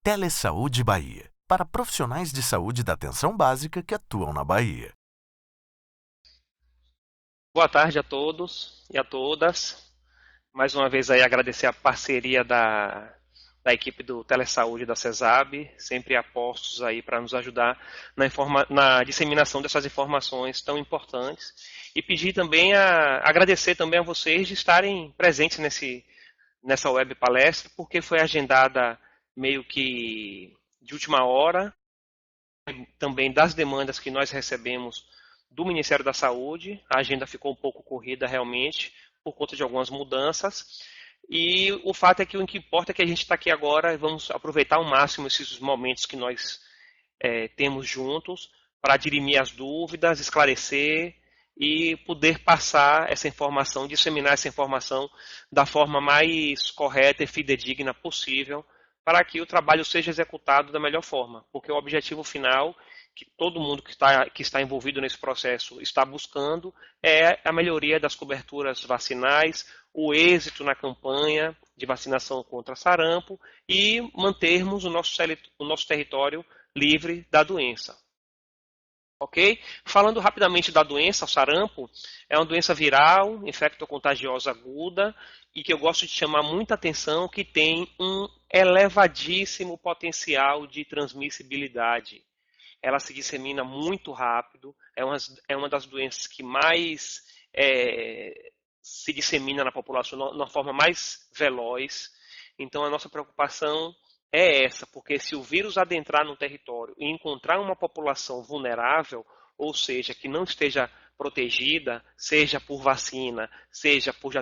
Telesaúde Bahia, para profissionais de saúde da atenção básica que atuam na Bahia. Boa tarde a todos e a todas. Mais uma vez aí agradecer a parceria da equipe do Telesaúde da CESAB, sempre a postos aí para nos ajudar na disseminação dessas informações tão importantes. E pedir também agradecer também a vocês de estarem presentes nessa web palestra, porque foi agendada meio que de última hora, também das demandas que nós recebemos do Ministério da Saúde. A agenda ficou um pouco corrida realmente, por conta de algumas mudanças. E o fato é que o que importa é que a gente está aqui agora e vamos aproveitar ao máximo esses momentos que nós temos juntos para dirimir as dúvidas, esclarecer e poder passar essa informação, disseminar essa informação da forma mais correta e fidedigna possível, para que o trabalho seja executado da melhor forma, porque o objetivo final que todo mundo que está envolvido nesse processo está buscando é a melhoria das coberturas vacinais, o êxito na campanha de vacinação contra sarampo e mantermos o nosso território livre da doença. Ok? Falando rapidamente da doença, o sarampo é uma doença viral, infectocontagiosa aguda, e que eu gosto de chamar muita atenção, que tem um elevadíssimo potencial de transmissibilidade. Ela se dissemina muito rápido, é uma das doenças que mais se dissemina na população de uma forma mais veloz. Então a nossa preocupação é essa, porque se o vírus adentrar no território e encontrar uma população vulnerável, ou seja, que não esteja protegida, seja por vacina, seja por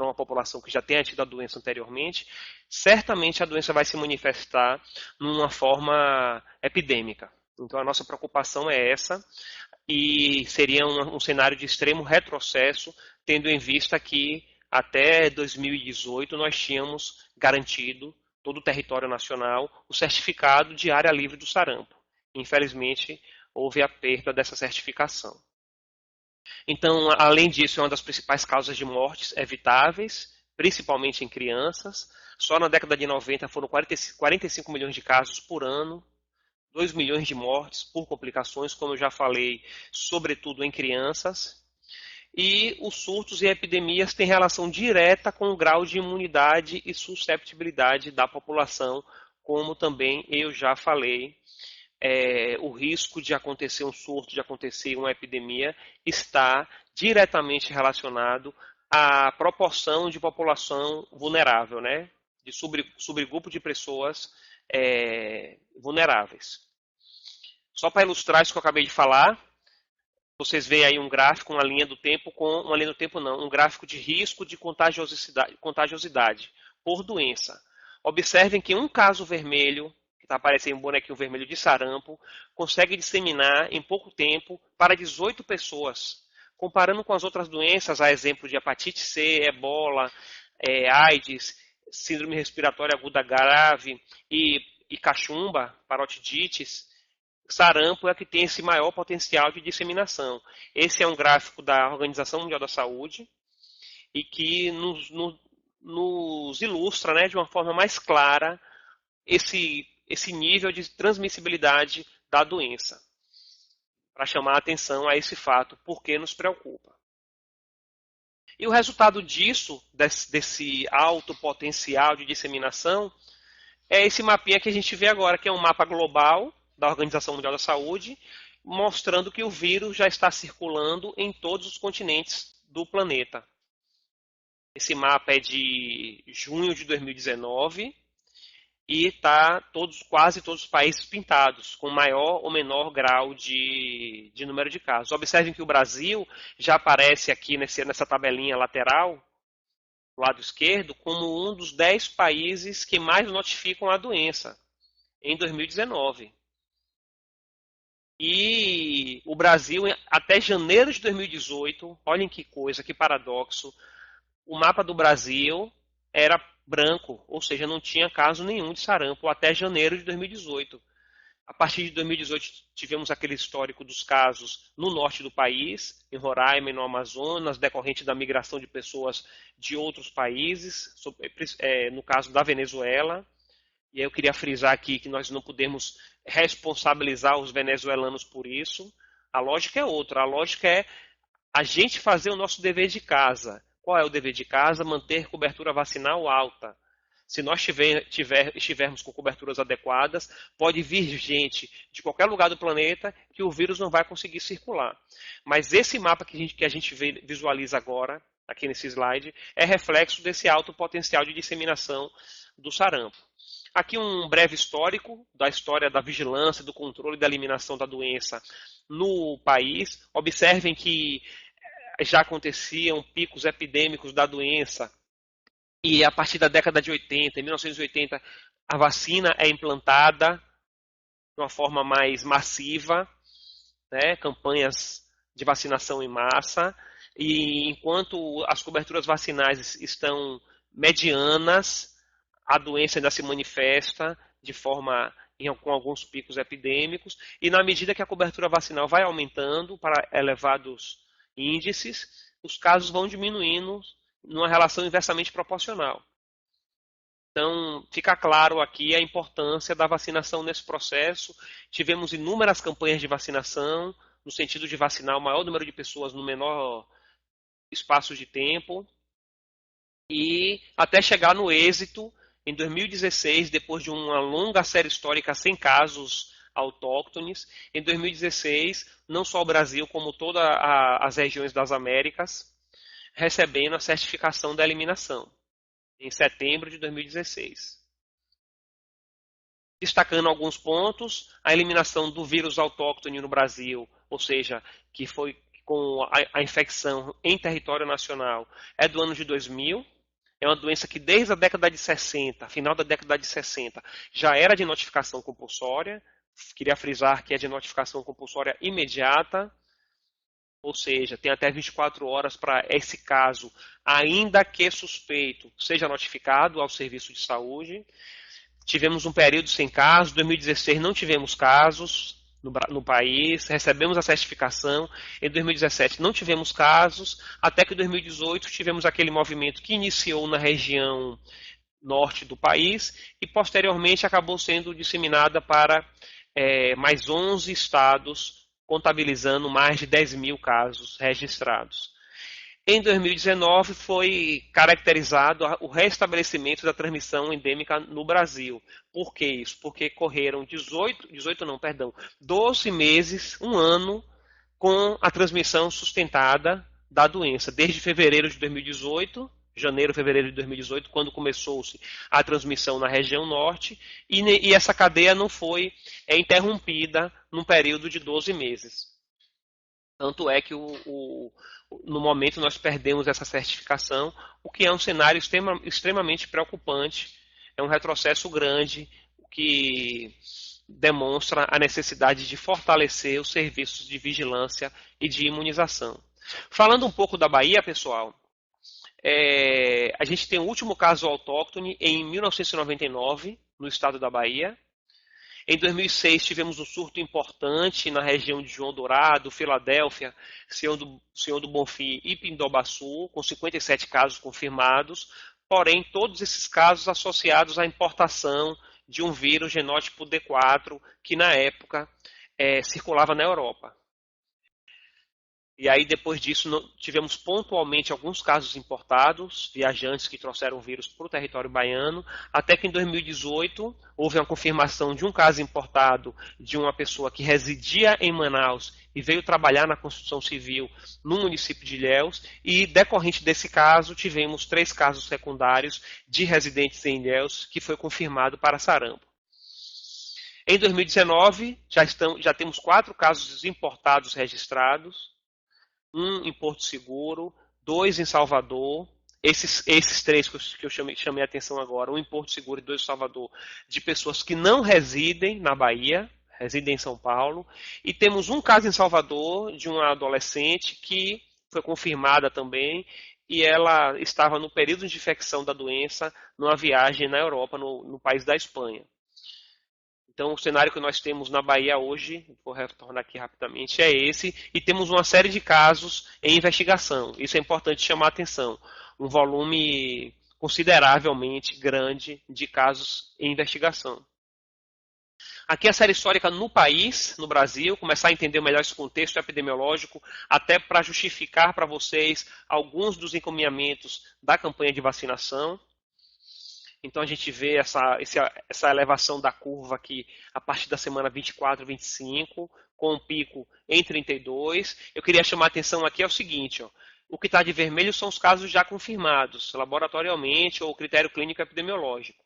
uma população que já tenha tido a doença anteriormente, certamente a doença vai se manifestar numa forma epidêmica. Então a nossa preocupação é essa, e seria um cenário de extremo retrocesso, tendo em vista que até 2018 nós tínhamos garantido todo o território nacional o certificado de área livre do sarampo. Infelizmente, houve a perda dessa certificação. Então, além disso, é uma das principais causas de mortes evitáveis, principalmente em crianças. Só na década de 90 foram 45 milhões de casos por ano, 2 milhões de mortes por complicações, como eu já falei, sobretudo em crianças. E os surtos e epidemias têm relação direta com o grau de imunidade e susceptibilidade da população, como também eu já falei. O risco de acontecer um surto, de acontecer uma epidemia, está diretamente relacionado à proporção de população vulnerável, né? De subgrupo de pessoas vulneráveis. Só para ilustrar isso que eu acabei de falar, vocês veem aí um gráfico, uma linha do tempo um gráfico de risco de contagiosidade por doença. Observem que um caso vermelho, que está aparecendo um bonequinho vermelho de sarampo, consegue disseminar em pouco tempo para 18 pessoas. Comparando com as outras doenças, a exemplo de hepatite C, ebola, AIDS, síndrome respiratória aguda grave e cachumba, parotidites, sarampo é a que tem esse maior potencial de disseminação. Esse é um gráfico da Organização Mundial da Saúde e que nos ilustra, né, de uma forma mais clara esse nível de transmissibilidade da doença, para chamar a atenção a esse fato, porque nos preocupa. E o resultado disso, desse alto potencial de disseminação, é esse mapinha que a gente vê agora, que é um mapa global da Organização Mundial da Saúde, mostrando que o vírus já está circulando em todos os continentes do planeta. Esse mapa é de junho de 2019 e está quase todos os países pintados, com maior ou menor grau de número de casos. Observem que o Brasil já aparece aqui nessa tabelinha lateral, do lado esquerdo, como um dos 10 países que mais notificam a doença em 2019. E o Brasil, até janeiro de 2018, olhem que coisa, que paradoxo, o mapa do Brasil era branco, ou seja, não tinha caso nenhum de sarampo até janeiro de 2018. A partir de 2018 tivemos aquele histórico dos casos no norte do país, em Roraima e no Amazonas, decorrente da migração de pessoas de outros países, no caso da Venezuela. E aí eu queria frisar aqui que nós não podemos responsabilizar os venezuelanos por isso. A lógica é outra. A lógica é a gente fazer o nosso dever de casa. Qual é o dever de casa? Manter cobertura vacinal alta. Se nós estivermos com coberturas adequadas, pode vir gente de qualquer lugar do planeta que o vírus não vai conseguir circular. Mas esse mapa que a gente visualiza agora, aqui nesse slide, é reflexo desse alto potencial de disseminação do sarampo. Aqui um breve histórico da história da vigilância, do controle e da eliminação da doença no país. Observem que já aconteciam picos epidêmicos da doença e a partir da década de 80, em 1980, a vacina é implantada de uma forma mais massiva, né, campanhas de vacinação em massa, e enquanto as coberturas vacinais estão medianas, a doença ainda se manifesta de forma com alguns picos epidêmicos, e na medida que a cobertura vacinal vai aumentando para elevados índices, os casos vão diminuindo numa relação inversamente proporcional. Então, fica claro aqui a importância da vacinação nesse processo. Tivemos inúmeras campanhas de vacinação, no sentido de vacinar o maior número de pessoas no menor espaço de tempo, e até chegar no êxito, em 2016, depois de uma longa série histórica sem casos autóctones, em 2016, não só o Brasil, como todas as regiões das Américas, recebendo a certificação da eliminação, em setembro de 2016. Destacando alguns pontos, a eliminação do vírus autóctone no Brasil, ou seja, que foi com a infecção em território nacional, é do ano de 2000. É uma doença que desde a década de 60, final da década de 60, já era de notificação compulsória. Queria frisar que é de notificação compulsória imediata, ou seja, tem até 24 horas para esse caso, ainda que suspeito, seja notificado ao serviço de saúde. Tivemos um período sem casos, em 2016 não tivemos casos no país, recebemos a certificação, em 2017 não tivemos casos, até que em 2018 tivemos aquele movimento que iniciou na região norte do país e posteriormente acabou sendo disseminada para mais 11 estados, contabilizando mais de 10 mil casos registrados. Em 2019 foi caracterizado o restabelecimento da transmissão endêmica no Brasil. Por que isso? Porque correram 12 meses, um ano, com a transmissão sustentada da doença, desde fevereiro de 2018, janeiro, fevereiro de 2018, quando começou-se a transmissão na região norte, e essa cadeia não foi interrompida num período de 12 meses. Tanto é que no momento nós perdemos essa certificação, o que é um cenário extremamente preocupante, é um retrocesso grande, que demonstra a necessidade de fortalecer os serviços de vigilância e de imunização. Falando um pouco da Bahia, pessoal, a gente tem o último caso autóctone em 1999, no estado da Bahia. Em 2006 tivemos um surto importante na região de João Dourado, Filadélfia, Senhor do Bonfim e Pindobaçu, com 57 casos confirmados, porém todos esses casos associados à importação de um vírus genótipo D4 que na época circulava na Europa. E aí depois disso tivemos pontualmente alguns casos importados, viajantes que trouxeram o vírus para o território baiano, até que em 2018 houve uma confirmação de um caso importado de uma pessoa que residia em Manaus e veio trabalhar na construção civil no município de Ilhéus, e decorrente desse caso tivemos 3 casos secundários de residentes em Ilhéus que foi confirmado para sarampo. Em 2019 já temos 4 casos importados registrados, um em Porto Seguro, 2 em Salvador, esses 3 que eu chamei a atenção agora, um em Porto Seguro e 2 em Salvador, de pessoas que não residem na Bahia, residem em São Paulo, e temos um caso em Salvador de uma adolescente que foi confirmada também, e ela estava no período de infecção da doença numa viagem na Europa, no país da Espanha. Então, o cenário que nós temos na Bahia hoje, vou retornar aqui rapidamente, é esse, e temos uma série de casos em investigação. Isso é importante chamar a atenção. Um volume consideravelmente grande de casos em investigação. Aqui a série histórica no país, no Brasil, começar a entender melhor esse contexto epidemiológico, até para justificar para vocês alguns dos encaminhamentos da campanha de vacinação. Então a gente vê essa elevação da curva aqui a partir da semana 24, 25, com um pico em 32. Eu queria chamar a atenção aqui é o seguinte, ó, o que está de vermelho são os casos já confirmados, laboratorialmente ou critério clínico epidemiológico.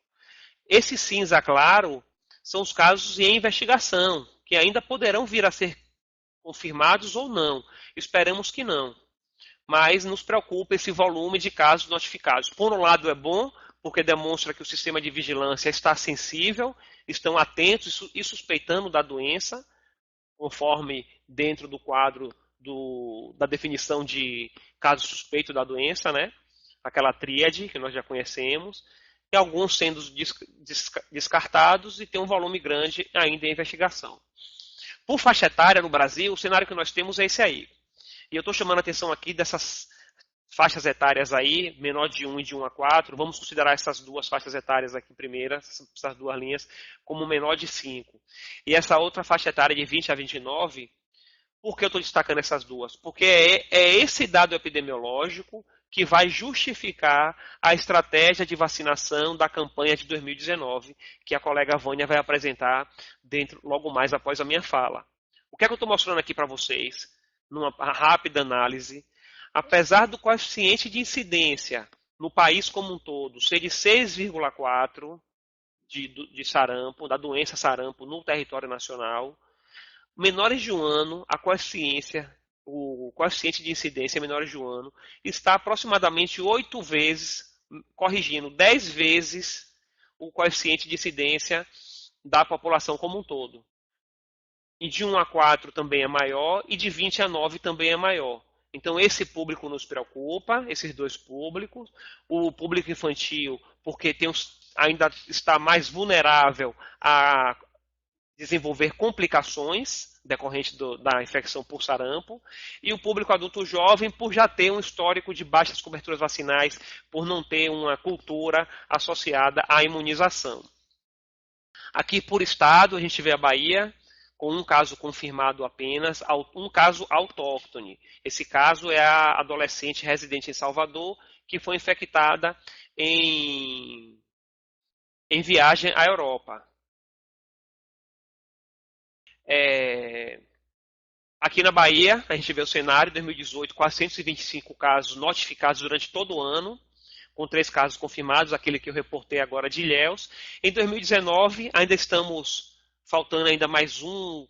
Esse cinza claro são os casos em investigação, que ainda poderão vir a ser confirmados ou não. Esperamos que não. Mas nos preocupa esse volume de casos notificados. Por um lado é bom, porque demonstra que o sistema de vigilância está sensível, estão atentos e suspeitando da doença, conforme dentro do quadro da definição de caso suspeito da doença, né? Aquela tríade que nós já conhecemos, e alguns sendo descartados e tem um volume grande ainda em investigação. Por faixa etária no Brasil, o cenário que nós temos é esse aí. E eu estou chamando a atenção aqui dessas faixas etárias aí, menor de 1 e de 1 a 4, vamos considerar essas duas faixas etárias aqui primeiras, essas duas linhas, como menor de 5. E essa outra faixa etária de 20 a 29, por que eu estou destacando essas duas? Porque é esse dado epidemiológico que vai justificar a estratégia de vacinação da campanha de 2019, que a colega Vânia vai apresentar logo mais após a minha fala. O que é que eu estou mostrando aqui para vocês, numa rápida análise? Apesar do coeficiente de incidência no país como um todo ser de 6,4 de sarampo, da doença sarampo no território nacional, menores de um ano, o coeficiente de incidência menores de um ano está aproximadamente 8 vezes, corrigindo, 10 vezes o coeficiente de incidência da população como um todo. E de 1 a 4 também é maior, e de 20 a 9 também é maior. Então esse público nos preocupa, esses dois públicos. O público infantil, porque ainda está mais vulnerável a desenvolver complicações decorrentes da infecção por sarampo. E o público adulto jovem, por já ter um histórico de baixas coberturas vacinais, por não ter uma cultura associada à imunização. Aqui por estado, a gente vê a Bahia, com um caso confirmado apenas, um caso autóctone. Esse caso é a adolescente residente em Salvador, que foi infectada em viagem à Europa. Aqui na Bahia, a gente vê o cenário, 2018, 425 casos notificados durante todo o ano, com 3 casos confirmados, aquele que eu reportei agora de Ilhéus. Em 2019, ainda estamos faltando ainda mais um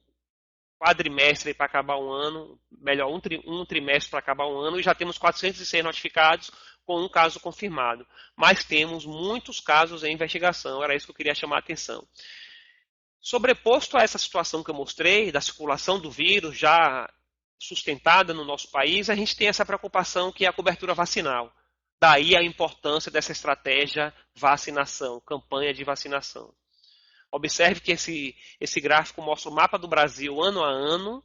quadrimestre para acabar um ano, melhor, um trimestre para acabar um ano, e já temos 406 notificados com um caso confirmado. Mas temos muitos casos em investigação, era isso que eu queria chamar a atenção. Sobreposto a essa situação que eu mostrei, da circulação do vírus já sustentada no nosso país, a gente tem essa preocupação que é a cobertura vacinal. Daí a importância dessa estratégia vacinação, campanha de vacinação. Observe que esse gráfico mostra o mapa do Brasil ano a ano.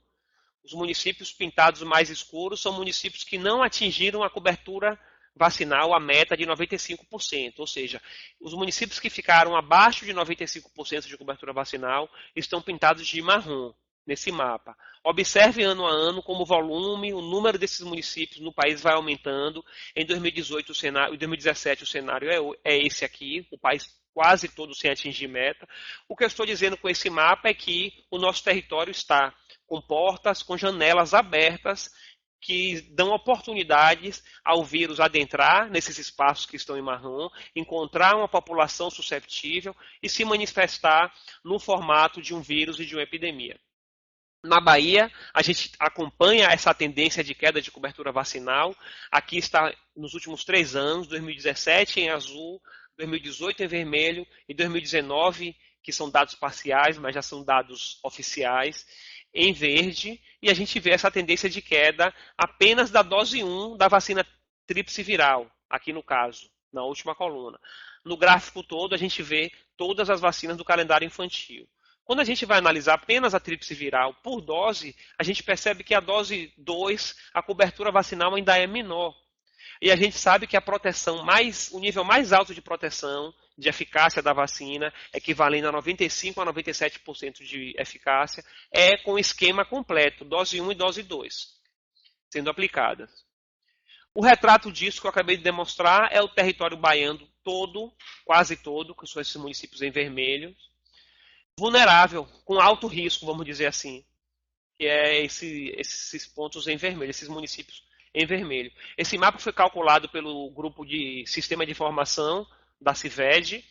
Os municípios pintados mais escuros são municípios que não atingiram a cobertura vacinal, a meta de 95%. Ou seja, os municípios que ficaram abaixo de 95% de cobertura vacinal estão pintados de marrom nesse mapa. Observe ano a ano como o volume, o número desses municípios no país vai aumentando. Em 2018, em 2017, o cenário é esse aqui, o país quase todo sem atingir meta. O que eu estou dizendo com esse mapa é que o nosso território está com portas, com janelas abertas, que dão oportunidades ao vírus adentrar nesses espaços que estão em marrom, encontrar uma população susceptível e se manifestar no formato de um vírus e de uma epidemia. Na Bahia, a gente acompanha essa tendência de queda de cobertura vacinal. Aqui está nos últimos 3 anos, 2017 em azul, 2018 em vermelho e 2019, que são dados parciais, mas já são dados oficiais, em verde. E a gente vê essa tendência de queda apenas da dose 1 da vacina tríplice viral, aqui no caso, na última coluna. No gráfico todo, a gente vê todas as vacinas do calendário infantil. Quando a gente vai analisar apenas a tríplice viral por dose, a gente percebe que a dose 2, a cobertura vacinal ainda é menor. E a gente sabe que a proteção o nível mais alto de proteção, de eficácia da vacina, equivalendo a 95 a 97% de eficácia, é com esquema completo, dose 1 e dose 2, sendo aplicadas. O retrato disso que eu acabei de demonstrar é o território baiano todo, quase todo, que são esses municípios em vermelho, vulnerável, com alto risco, vamos dizer assim, que é esses pontos em vermelho, esses municípios em vermelho. Esse mapa foi calculado pelo grupo de Sistema de Informação da CIVED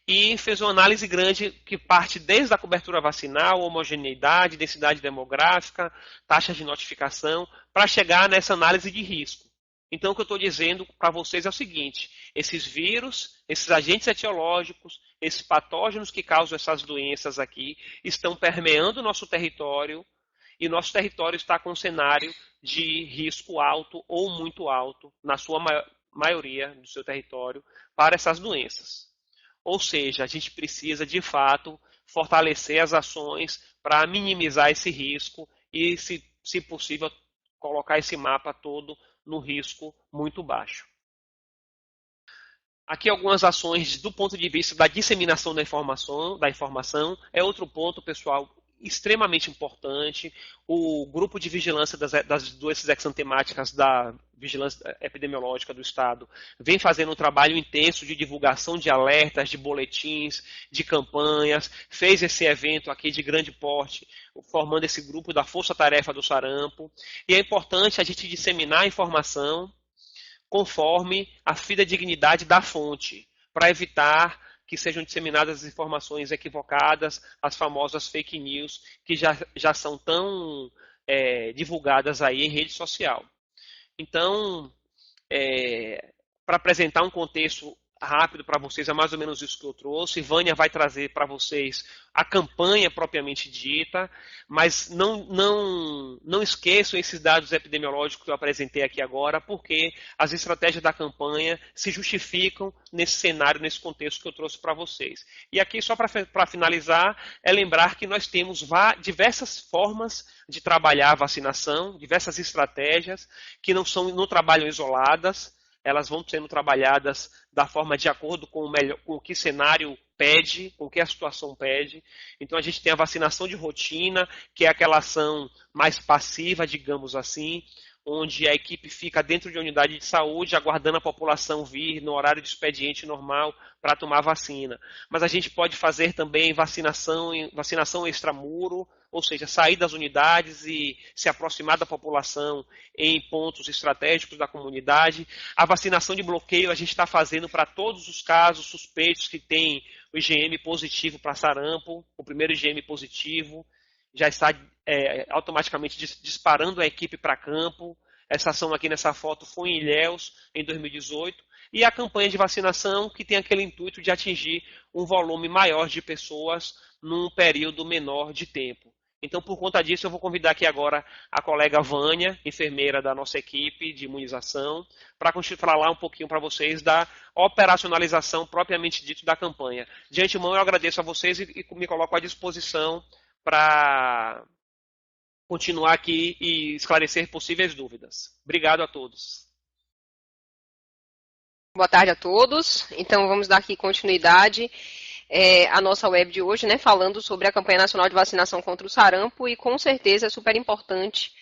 e fez uma análise grande que parte desde a cobertura vacinal, homogeneidade, densidade demográfica, taxa de notificação, para chegar nessa análise de risco. Então, o que eu estou dizendo para vocês é o seguinte: esses vírus, esses agentes etiológicos, esses patógenos que causam essas doenças aqui, estão permeando o nosso território, e nosso território está com um cenário de risco alto ou muito alto, na sua maioria do seu território, para essas doenças. Ou seja, a gente precisa, de fato, fortalecer as ações para minimizar esse risco e, se possível, colocar esse mapa todo no risco muito baixo. Aqui algumas ações do ponto de vista da disseminação da informação. É outro ponto, pessoal, extremamente importante. O grupo de vigilância das doenças exantemáticas da vigilância epidemiológica do Estado vem fazendo um trabalho intenso de divulgação de alertas, de boletins, de campanhas, fez esse evento aqui de grande porte, formando esse grupo da Força-Tarefa do Sarampo. E é importante a gente disseminar a informação conforme a fidedignidade da fonte, para evitar que sejam disseminadas as informações equivocadas, as famosas fake news, que já são tão divulgadas aí em rede social. Então, para apresentar um contexto rápido para vocês, é mais ou menos isso que eu trouxe. Vânia vai trazer para vocês a campanha propriamente dita, mas não esqueçam esses dados epidemiológicos que eu apresentei aqui agora, porque as estratégias da campanha se justificam nesse cenário, nesse contexto que eu trouxe para vocês. E aqui, só para finalizar, é lembrar que nós temos diversas formas de trabalhar a vacinação, diversas estratégias que não trabalham isoladas, elas vão sendo trabalhadas da forma de acordo com o que o cenário pede, com o que a situação pede. Então a gente tem a vacinação de rotina, que é aquela ação mais passiva, digamos assim, onde a equipe fica dentro de uma unidade de saúde, aguardando a população vir no horário de expediente normal para tomar vacina. Mas a gente pode fazer também vacinação extramuro, ou seja, sair das unidades e se aproximar da população em pontos estratégicos da comunidade. A vacinação de bloqueio a gente está fazendo para todos os casos suspeitos que têm o IgM positivo para sarampo, o primeiro IgM positivo, já está automaticamente disparando a equipe para campo. Essa ação aqui nessa foto foi em Ilhéus, em 2018. E a campanha de vacinação que tem aquele intuito de atingir um volume maior de pessoas num período menor de tempo. Então, por conta disso, eu vou convidar aqui agora a colega Vânia, enfermeira da nossa equipe de imunização, para falar um pouquinho para vocês da operacionalização propriamente dito da campanha. De antemão, eu agradeço a vocês e me coloco à disposição para continuar aqui e esclarecer possíveis dúvidas. Obrigado a todos. Boa tarde a todos. Então, vamos dar aqui continuidade à nossa web de hoje, né, falando sobre a campanha nacional de vacinação contra o sarampo, e com certeza é super importante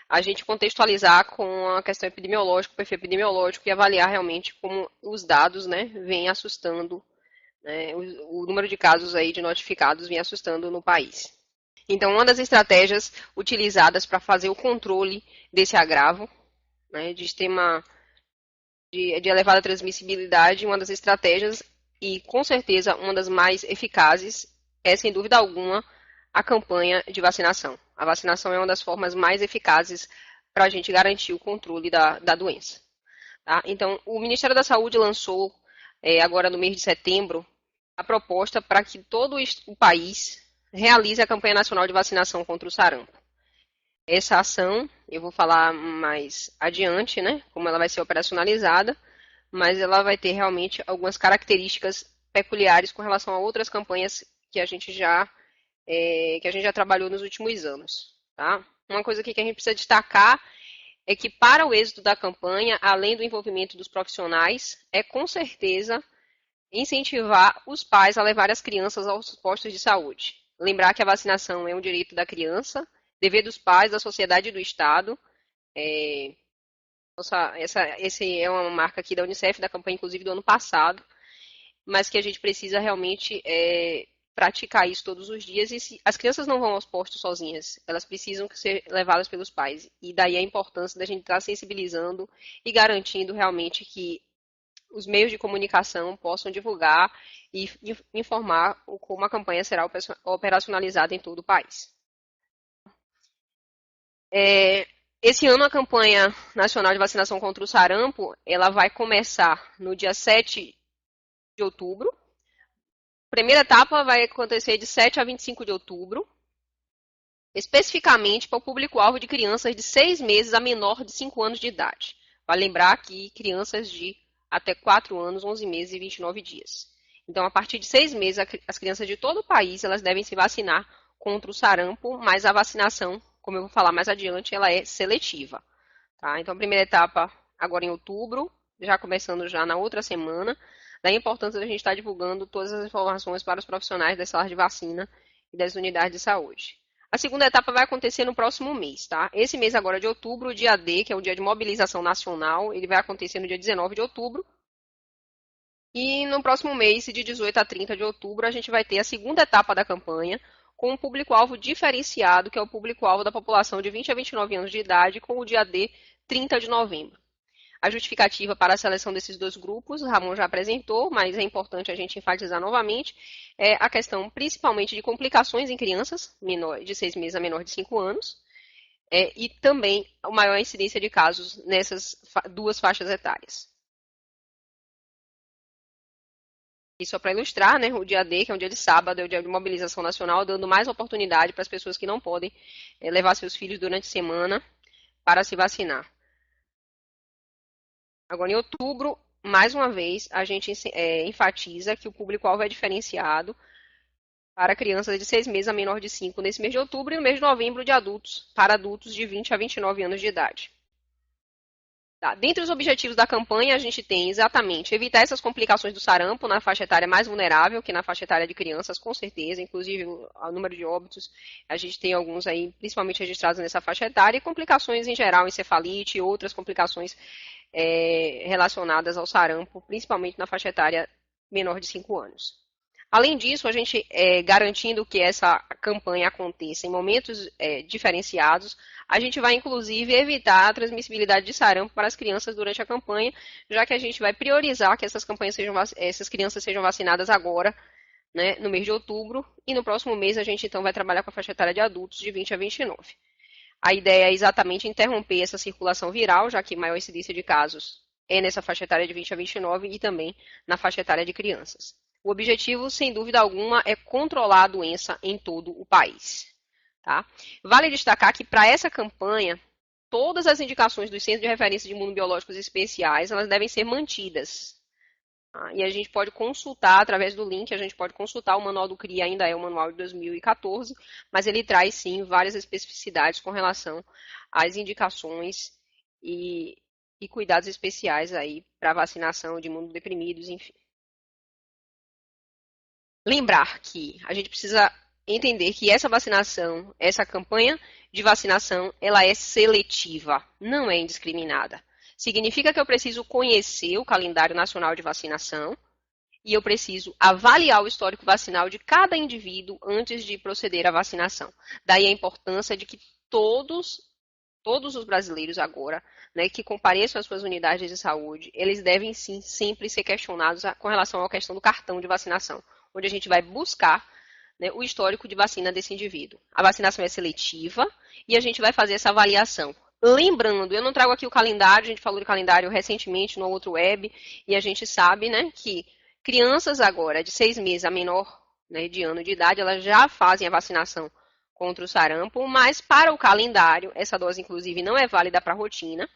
a gente contextualizar com a questão epidemiológica, o perfil epidemiológico, e avaliar realmente como os dados, né, vêm assustando, né, o número de casos aí de notificados vem assustando no país. Então, uma das estratégias utilizadas para fazer o controle desse agravo, né, de elevada transmissibilidade, uma das estratégias, e com certeza uma das mais eficazes, é sem dúvida alguma a campanha de vacinação. A vacinação é uma das formas mais eficazes para a gente garantir o controle da doença. Tá? Então, o Ministério da Saúde lançou, agora no mês de setembro, a proposta para que todo o país realize a campanha nacional de vacinação contra o sarampo. Essa ação, eu vou falar mais adiante, né, como ela vai ser operacionalizada, mas ela vai ter realmente algumas características peculiares com relação a outras campanhas que a gente já trabalhou nos últimos anos. Tá? Uma coisa aqui que a gente precisa destacar é que para o êxito da campanha, além do envolvimento dos profissionais, é com certeza incentivar os pais a levar as crianças aos postos de saúde. Lembrar que a vacinação é um direito da criança, dever dos pais, da sociedade e do Estado. Esse é uma marca aqui da Unicef, da campanha, inclusive, do ano passado, mas que a gente precisa realmente praticar isso todos os dias. E as crianças não vão aos postos sozinhas, elas precisam ser levadas pelos pais. E daí a importância da gente estar sensibilizando e garantindo realmente que os meios de comunicação possam divulgar e informar como a campanha será operacionalizada em todo o país. Esse ano a campanha nacional de vacinação contra o sarampo, ela vai começar no dia 7 de outubro. A primeira etapa vai acontecer de 7 a 25 de outubro, especificamente para o público-alvo de crianças de 6 meses a menor de 5 anos de idade. Vale lembrar que crianças de até 4 anos, 11 meses e 29 dias. Então, a partir de 6 meses, as crianças de todo o país elas devem se vacinar contra o sarampo, mas a vacinação, como eu vou falar mais adiante, ela é seletiva. Tá? Então, a primeira etapa agora em outubro, já começando já na outra semana, da importância da gente estar divulgando todas as informações para os profissionais das salas de vacina e das unidades de saúde. A segunda etapa vai acontecer no próximo mês, tá? Esse mês agora de outubro, o dia D, que é o dia de mobilização nacional, ele vai acontecer no dia 19 de outubro. E no próximo mês, de 18 a 30 de outubro, a gente vai ter a segunda etapa da campanha, com um público-alvo diferenciado, que é o público-alvo da população de 20 a 29 anos de idade, com o dia D, 30 de novembro. A justificativa para a seleção desses dois grupos, Ramon já apresentou, mas é importante a gente enfatizar novamente, é a questão principalmente de complicações em crianças de 6 meses a menor de 5 anos, e também a maior incidência de casos nessas duas faixas etárias. E só para ilustrar, né, o dia D, que é um dia de sábado, é o dia de mobilização nacional, dando mais oportunidade para as pessoas que não podem levar seus filhos durante a semana para se vacinar. Agora, em outubro, mais uma vez, a gente enfatiza que o público-alvo é diferenciado para crianças de 6 meses a menor de 5 nesse mês de outubro e no mês de novembro de adultos, para adultos de 20 a 29 anos de idade. Tá. Dentre os objetivos da campanha, a gente tem exatamente evitar essas complicações do sarampo na faixa etária mais vulnerável, que na faixa etária de crianças, com certeza, inclusive o número de óbitos, a gente tem alguns aí, principalmente registrados nessa faixa etária, e complicações em geral, encefalite e outras complicações relacionadas ao sarampo, principalmente na faixa etária menor de 5 anos. Além disso, a gente garantindo que essa campanha aconteça em momentos diferenciados, a gente vai, inclusive, evitar a transmissibilidade de sarampo para as crianças durante a campanha, já que a gente vai priorizar que essas crianças sejam vacinadas agora, né, no mês de outubro, e no próximo mês a gente, então, vai trabalhar com a faixa etária de adultos de 20 a 29. A ideia é exatamente interromper essa circulação viral, já que maior incidência de casos é nessa faixa etária de 20 a 29 e também na faixa etária de crianças. O objetivo, sem dúvida alguma, é controlar a doença em todo o país. Tá? Vale destacar que para essa campanha, todas as indicações dos Centros de Referência de Imunobiológicos Especiais, elas devem ser mantidas. Tá? E a gente pode consultar, através do link, a gente pode consultar, o manual do CRIA ainda é o manual de 2014, mas ele traz, sim, várias especificidades com relação às indicações e cuidados especiais aí para vacinação de imunodeprimidos, enfim. Lembrar que a gente precisa entender que essa vacinação, essa campanha de vacinação, ela é seletiva, não é indiscriminada. Significa que eu preciso conhecer o calendário nacional de vacinação e eu preciso avaliar o histórico vacinal de cada indivíduo antes de proceder à vacinação. Daí a importância de que todos os brasileiros agora, né, que compareçam às suas unidades de saúde, eles devem sim sempre ser questionados com relação à questão do cartão de vacinação, onde a gente vai buscar, né, o histórico de vacina desse indivíduo. A vacinação é seletiva e a gente vai fazer essa avaliação. Lembrando, eu não trago aqui o calendário, a gente falou de calendário recentemente no outro web, e a gente sabe, né, que crianças agora de 6 meses a menor, né, de ano de idade, elas já fazem a vacinação contra o sarampo, mas para o calendário, essa dose inclusive não é válida para a rotina.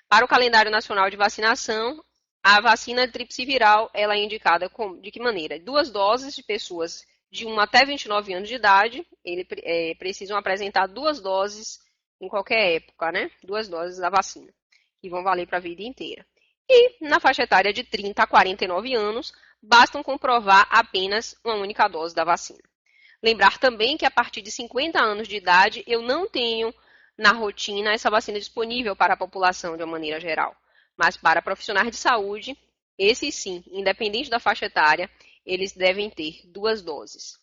Para o calendário nacional de vacinação, a vacina de tríplice viral, ela é indicada de que maneira? 2 doses de pessoas de 1 até 29 anos de idade, precisam apresentar 2 doses em qualquer época, né? 2 doses da vacina, que vão valer para a vida inteira. E na faixa etária de 30 a 49 anos, bastam comprovar apenas uma única dose da vacina. Lembrar também que a partir de 50 anos de idade, eu não tenho na rotina essa vacina disponível para a população de uma maneira geral. Mas para profissionais de saúde, esses sim, independente da faixa etária, eles devem ter 2 doses.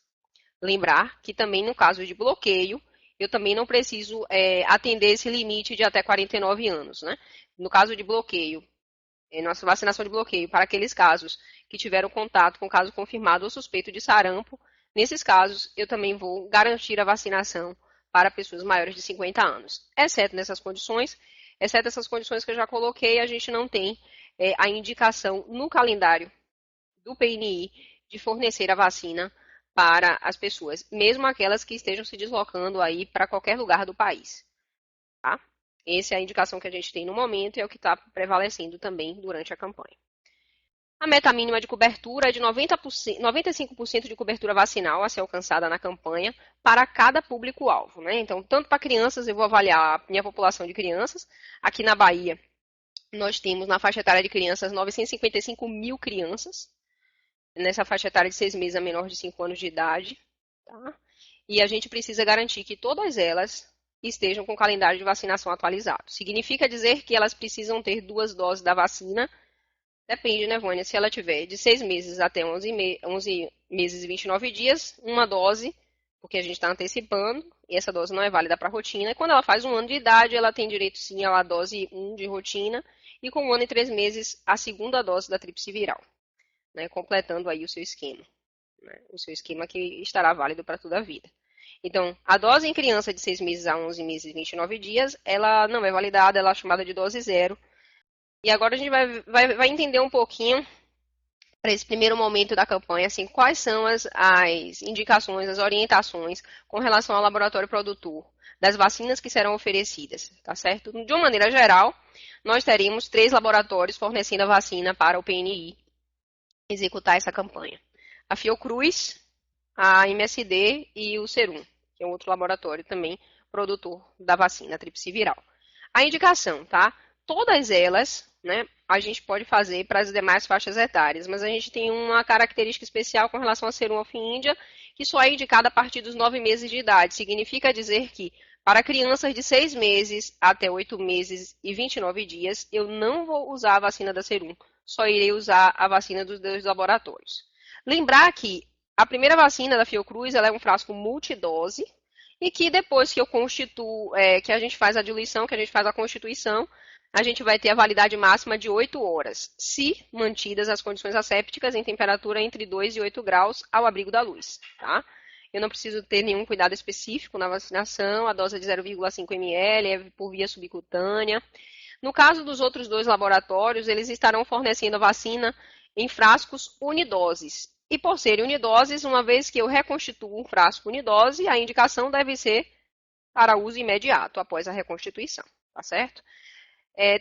Lembrar que também no caso de bloqueio, eu também não preciso atender esse limite de até 49 anos. Né? No caso de bloqueio, nossa vacinação de bloqueio para aqueles casos que tiveram contato com caso confirmado ou suspeito de sarampo, nesses casos eu também vou garantir a vacinação para pessoas maiores de 50 anos. Exceto essas condições que eu já coloquei, a gente não tem a indicação no calendário do PNI de fornecer a vacina para as pessoas, mesmo aquelas que estejam se deslocando aí para qualquer lugar do país. Tá? Essa é a indicação que a gente tem no momento e é o que está prevalecendo também durante a campanha. A meta mínima de cobertura é de 95% de cobertura vacinal a ser alcançada na campanha para cada público-alvo. Né? Então, tanto para crianças, eu vou avaliar a minha população de crianças. Aqui na Bahia, nós temos na faixa etária de crianças 955 mil crianças, nessa faixa etária de 6 meses a menor de 5 anos de idade. Tá? E a gente precisa garantir que todas elas estejam com o calendário de vacinação atualizado. Significa dizer que elas precisam ter 2 doses da vacina. Depende, né, Vânia? Se ela tiver de 6 meses até 11 meses e 29 dias, uma dose, porque a gente está antecipando, e essa dose não é válida para rotina. E quando ela faz 1 ano de idade, ela tem direito sim à dose 1 de rotina, e com 1 ano e 3 meses, a segunda dose da tríplice viral, né, completando aí o seu esquema. Né, o seu esquema que estará válido para toda a vida. Então, a dose em criança de 6 meses a 11 meses e 29 dias, ela não é validada, ela é chamada de dose 0. E agora a gente vai entender um pouquinho, para esse primeiro momento da campanha, assim, quais são as indicações, as orientações com relação ao laboratório produtor das vacinas que serão oferecidas, tá certo? De uma maneira geral, nós teremos 3 laboratórios fornecendo a vacina para o PNI executar essa campanha. A Fiocruz, a MSD e o Serum, que é um outro laboratório também produtor da vacina tríplice viral. A indicação, tá? Todas elas, né, a gente pode fazer para as demais faixas etárias, mas a gente tem uma característica especial com relação a Serum of India, que só é indicada a partir dos 9 meses de idade. Significa dizer que, para crianças de 6 meses até 8 meses e 29 dias, eu não vou usar a vacina da Serum, só irei usar a vacina dos 2 laboratórios. Lembrar que a primeira vacina da Fiocruz, ela é um frasco multidose, e que depois que eu constituo, que a gente faz a diluição, que a gente faz a constituição, a gente vai ter a validade máxima de 8 horas, se mantidas as condições assépticas em temperatura entre 2 e 8 graus ao abrigo da luz. Tá? Eu não preciso ter nenhum cuidado específico na vacinação, a dose é de 0,5 ml, é por via subcutânea. No caso dos outros 2 laboratórios, eles estarão fornecendo a vacina em frascos unidoses. E por serem unidoses, uma vez que eu reconstituo um frasco unidose, a indicação deve ser para uso imediato após a reconstituição, tá certo?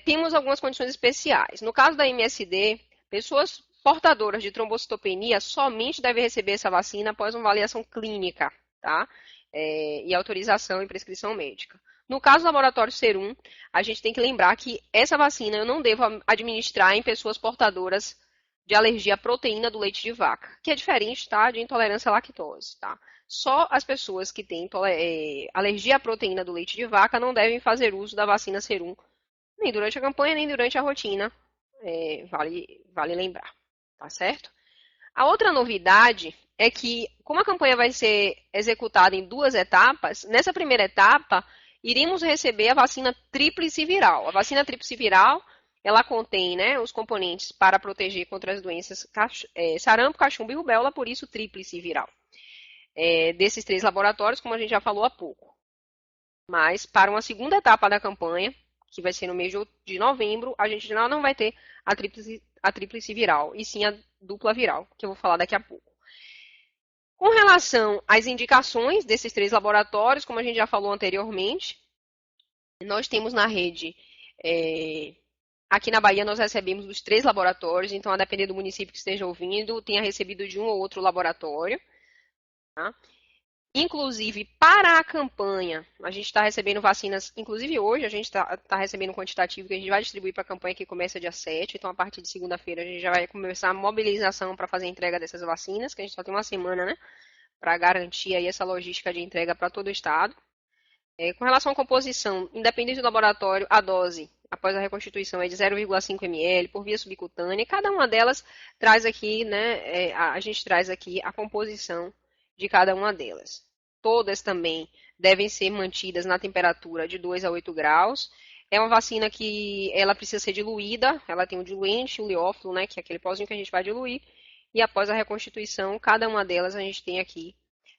Temos algumas condições especiais. No caso da MSD, pessoas portadoras de trombocitopenia somente devem receber essa vacina após uma avaliação clínica, tá? E autorização e prescrição médica. No caso do laboratório Serum, a gente tem que lembrar que essa vacina eu não devo administrar em pessoas portadoras de alergia à proteína do leite de vaca, que é diferente, tá, de intolerância à lactose, tá? Só as pessoas que têm alergia à proteína do leite de vaca não devem fazer uso da vacina Serum, nem durante a campanha, nem durante a rotina, vale lembrar, tá certo? A outra novidade é que, como a campanha vai ser executada em 2 etapas, nessa primeira etapa, iremos receber a vacina tríplice viral. A vacina tríplice viral, ela contém, né, os componentes para proteger contra as doenças sarampo, cachumba e rubéola, por isso tríplice viral. Desses 3 laboratórios, como a gente já falou há pouco. Mas, para uma segunda etapa da campanha, que vai ser no mês de novembro, a gente não vai ter a tríplice viral, e sim a dupla viral, que eu vou falar daqui a pouco. Com relação às indicações desses 3 laboratórios, como a gente já falou anteriormente, nós temos na rede, aqui na Bahia nós recebemos dos 3 laboratórios, então a depender do município que esteja ouvindo, tenha recebido de um ou outro laboratório. Tá? Inclusive, para a campanha, a gente está recebendo vacinas, inclusive hoje a gente está recebendo um quantitativo que a gente vai distribuir para a campanha que começa dia 7, então a partir de segunda-feira a gente já vai começar a mobilização para fazer a entrega dessas vacinas, que a gente só tem uma semana, né, para garantir aí essa logística de entrega para todo o estado. Com relação à composição, independente do laboratório, a dose após a reconstituição é de 0,5 ml por via subcutânea, cada uma delas traz aqui, né, a gente traz aqui a composição de cada uma delas. Todas também devem ser mantidas na temperatura de 2 a 8 graus. É uma vacina que ela precisa ser diluída, ela tem um diluente, o liófilo, né, que é aquele pozinho que a gente vai diluir, e após a reconstituição, cada uma delas a gente tem aqui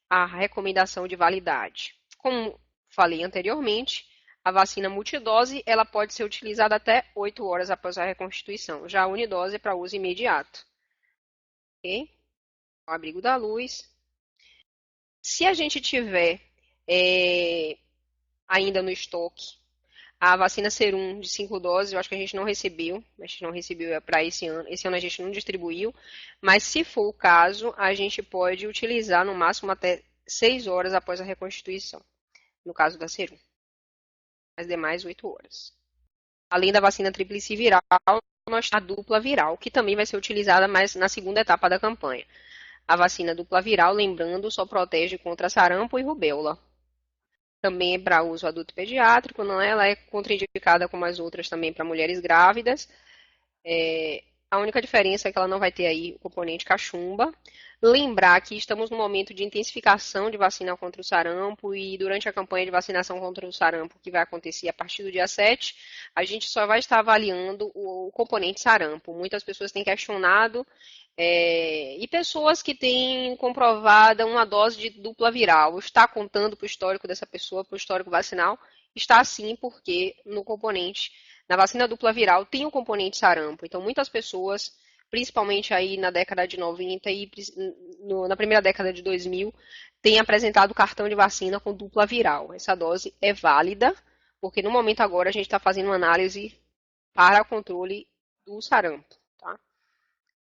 a recomendação de validade. Como falei anteriormente, a vacina multidose ela pode ser utilizada até 8 horas após a reconstituição. Já a unidose é para uso imediato. Ok? O abrigo da luz. Se a gente tiver ainda no estoque a vacina Serum de 5 doses, eu acho que a gente não recebeu para esse ano a gente não distribuiu, mas se for o caso, a gente pode utilizar no máximo até 6 horas após a reconstituição, no caso da Serum. As demais, 8 horas. Além da vacina tríplice viral, nós temos a dupla viral, que também vai ser utilizada mais na segunda etapa da campanha. A vacina dupla viral, lembrando, só protege contra sarampo e rubéola. Também é para uso adulto e pediátrico, não é? Ela é contraindicada como as outras também para mulheres grávidas. A única diferença é que ela não vai ter aí o componente cachumba. Lembrar que estamos no momento de intensificação de vacina contra o sarampo e durante a campanha de vacinação contra o sarampo, que vai acontecer a partir do dia 7, a gente só vai estar avaliando o componente sarampo. Muitas pessoas têm questionado e pessoas que têm comprovada uma dose de dupla viral. Está contando para o histórico dessa pessoa, para o histórico vacinal? Está sim, porque na vacina dupla viral tem o componente sarampo. Então, muitas pessoas, principalmente aí na década de 90 e na primeira década de 2000, têm apresentado cartão de vacina com dupla viral. Essa dose é válida, porque no momento agora a gente está fazendo uma análise para controle do sarampo. Tá?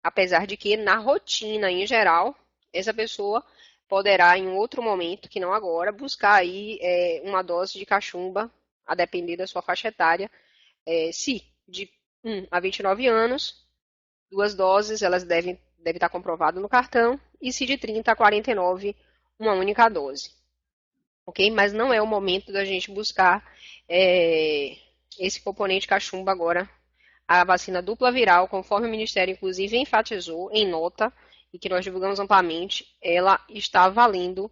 Apesar de que, na rotina em geral, essa pessoa poderá, em outro momento, que não agora, buscar aí uma dose de cachumba, a depender da sua faixa etária, se de 1 a 29 anos, 2 doses, elas devem estar comprovadas no cartão, e se de 30 a 49, uma única dose. Ok? Mas não é o momento da gente buscar esse componente cachumba agora. A vacina dupla viral, conforme o Ministério, inclusive, enfatizou em nota, e que nós divulgamos amplamente, ela está valendo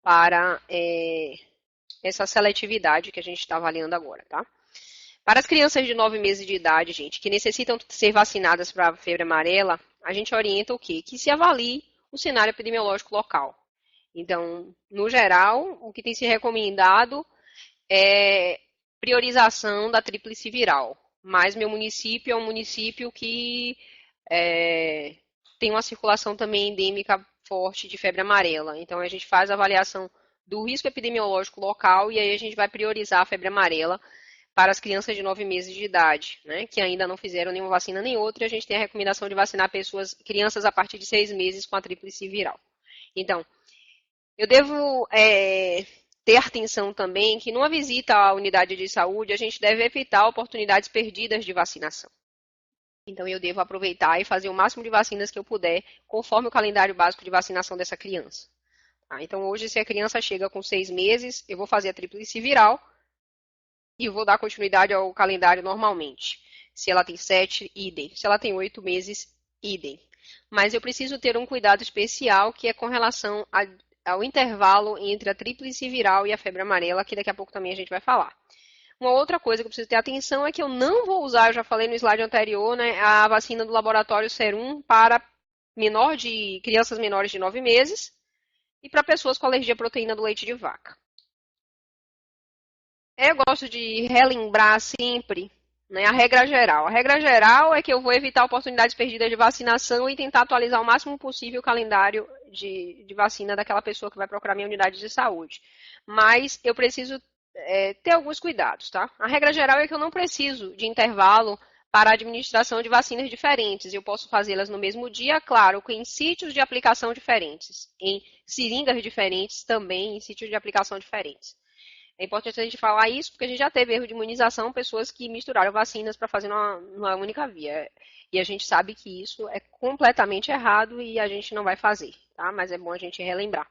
para essa seletividade que a gente está avaliando agora, tá? Para as crianças de 9 meses de idade, gente, que necessitam ser vacinadas para a febre amarela, a gente orienta o quê? Que se avalie o cenário epidemiológico local. Então, no geral, o que tem se recomendado é priorização da tríplice viral. Mas meu município é um município que tem uma circulação também endêmica forte de febre amarela. Então, a gente faz a avaliação do risco epidemiológico local e aí a gente vai priorizar a febre amarela para as crianças de 9 meses de idade, né, que ainda não fizeram nenhuma vacina nem outra, e a gente tem a recomendação de vacinar crianças a partir de 6 meses com a tríplice viral. Então, eu devo ter atenção também que numa visita à unidade de saúde, a gente deve evitar oportunidades perdidas de vacinação. Então, eu devo aproveitar e fazer o máximo de vacinas que eu puder, conforme o calendário básico de vacinação dessa criança. Tá? Então, hoje, se a criança chega com 6 meses, eu vou fazer a tríplice viral, e vou dar continuidade ao calendário normalmente. Se ela tem 7, idem. Se ela tem 8 meses, idem. Mas eu preciso ter um cuidado especial, que é com relação ao intervalo entre a tríplice viral e a febre amarela, que daqui a pouco também a gente vai falar. Uma outra coisa que eu preciso ter atenção é que eu não vou usar, eu já falei no slide anterior, né, a vacina do laboratório Serum para crianças menores de 9 meses e para pessoas com alergia à proteína do leite de vaca. Eu gosto de relembrar sempre, né, a regra geral. A regra geral é que eu vou evitar oportunidades perdidas de vacinação e tentar atualizar o máximo possível o calendário de vacina daquela pessoa que vai procurar minha unidade de saúde. Mas eu preciso ter alguns cuidados, tá? A regra geral é que eu não preciso de intervalo para a administração de vacinas diferentes. Eu posso fazê-las no mesmo dia, claro, em sítios de aplicação diferentes, em seringas diferentes também, em sítios de aplicação diferentes. É importante a gente falar isso, porque a gente já teve erro de imunização, pessoas que misturaram vacinas para fazer numa única via. E a gente sabe que isso é completamente errado e a gente não vai fazer, tá? Mas é bom a gente relembrar.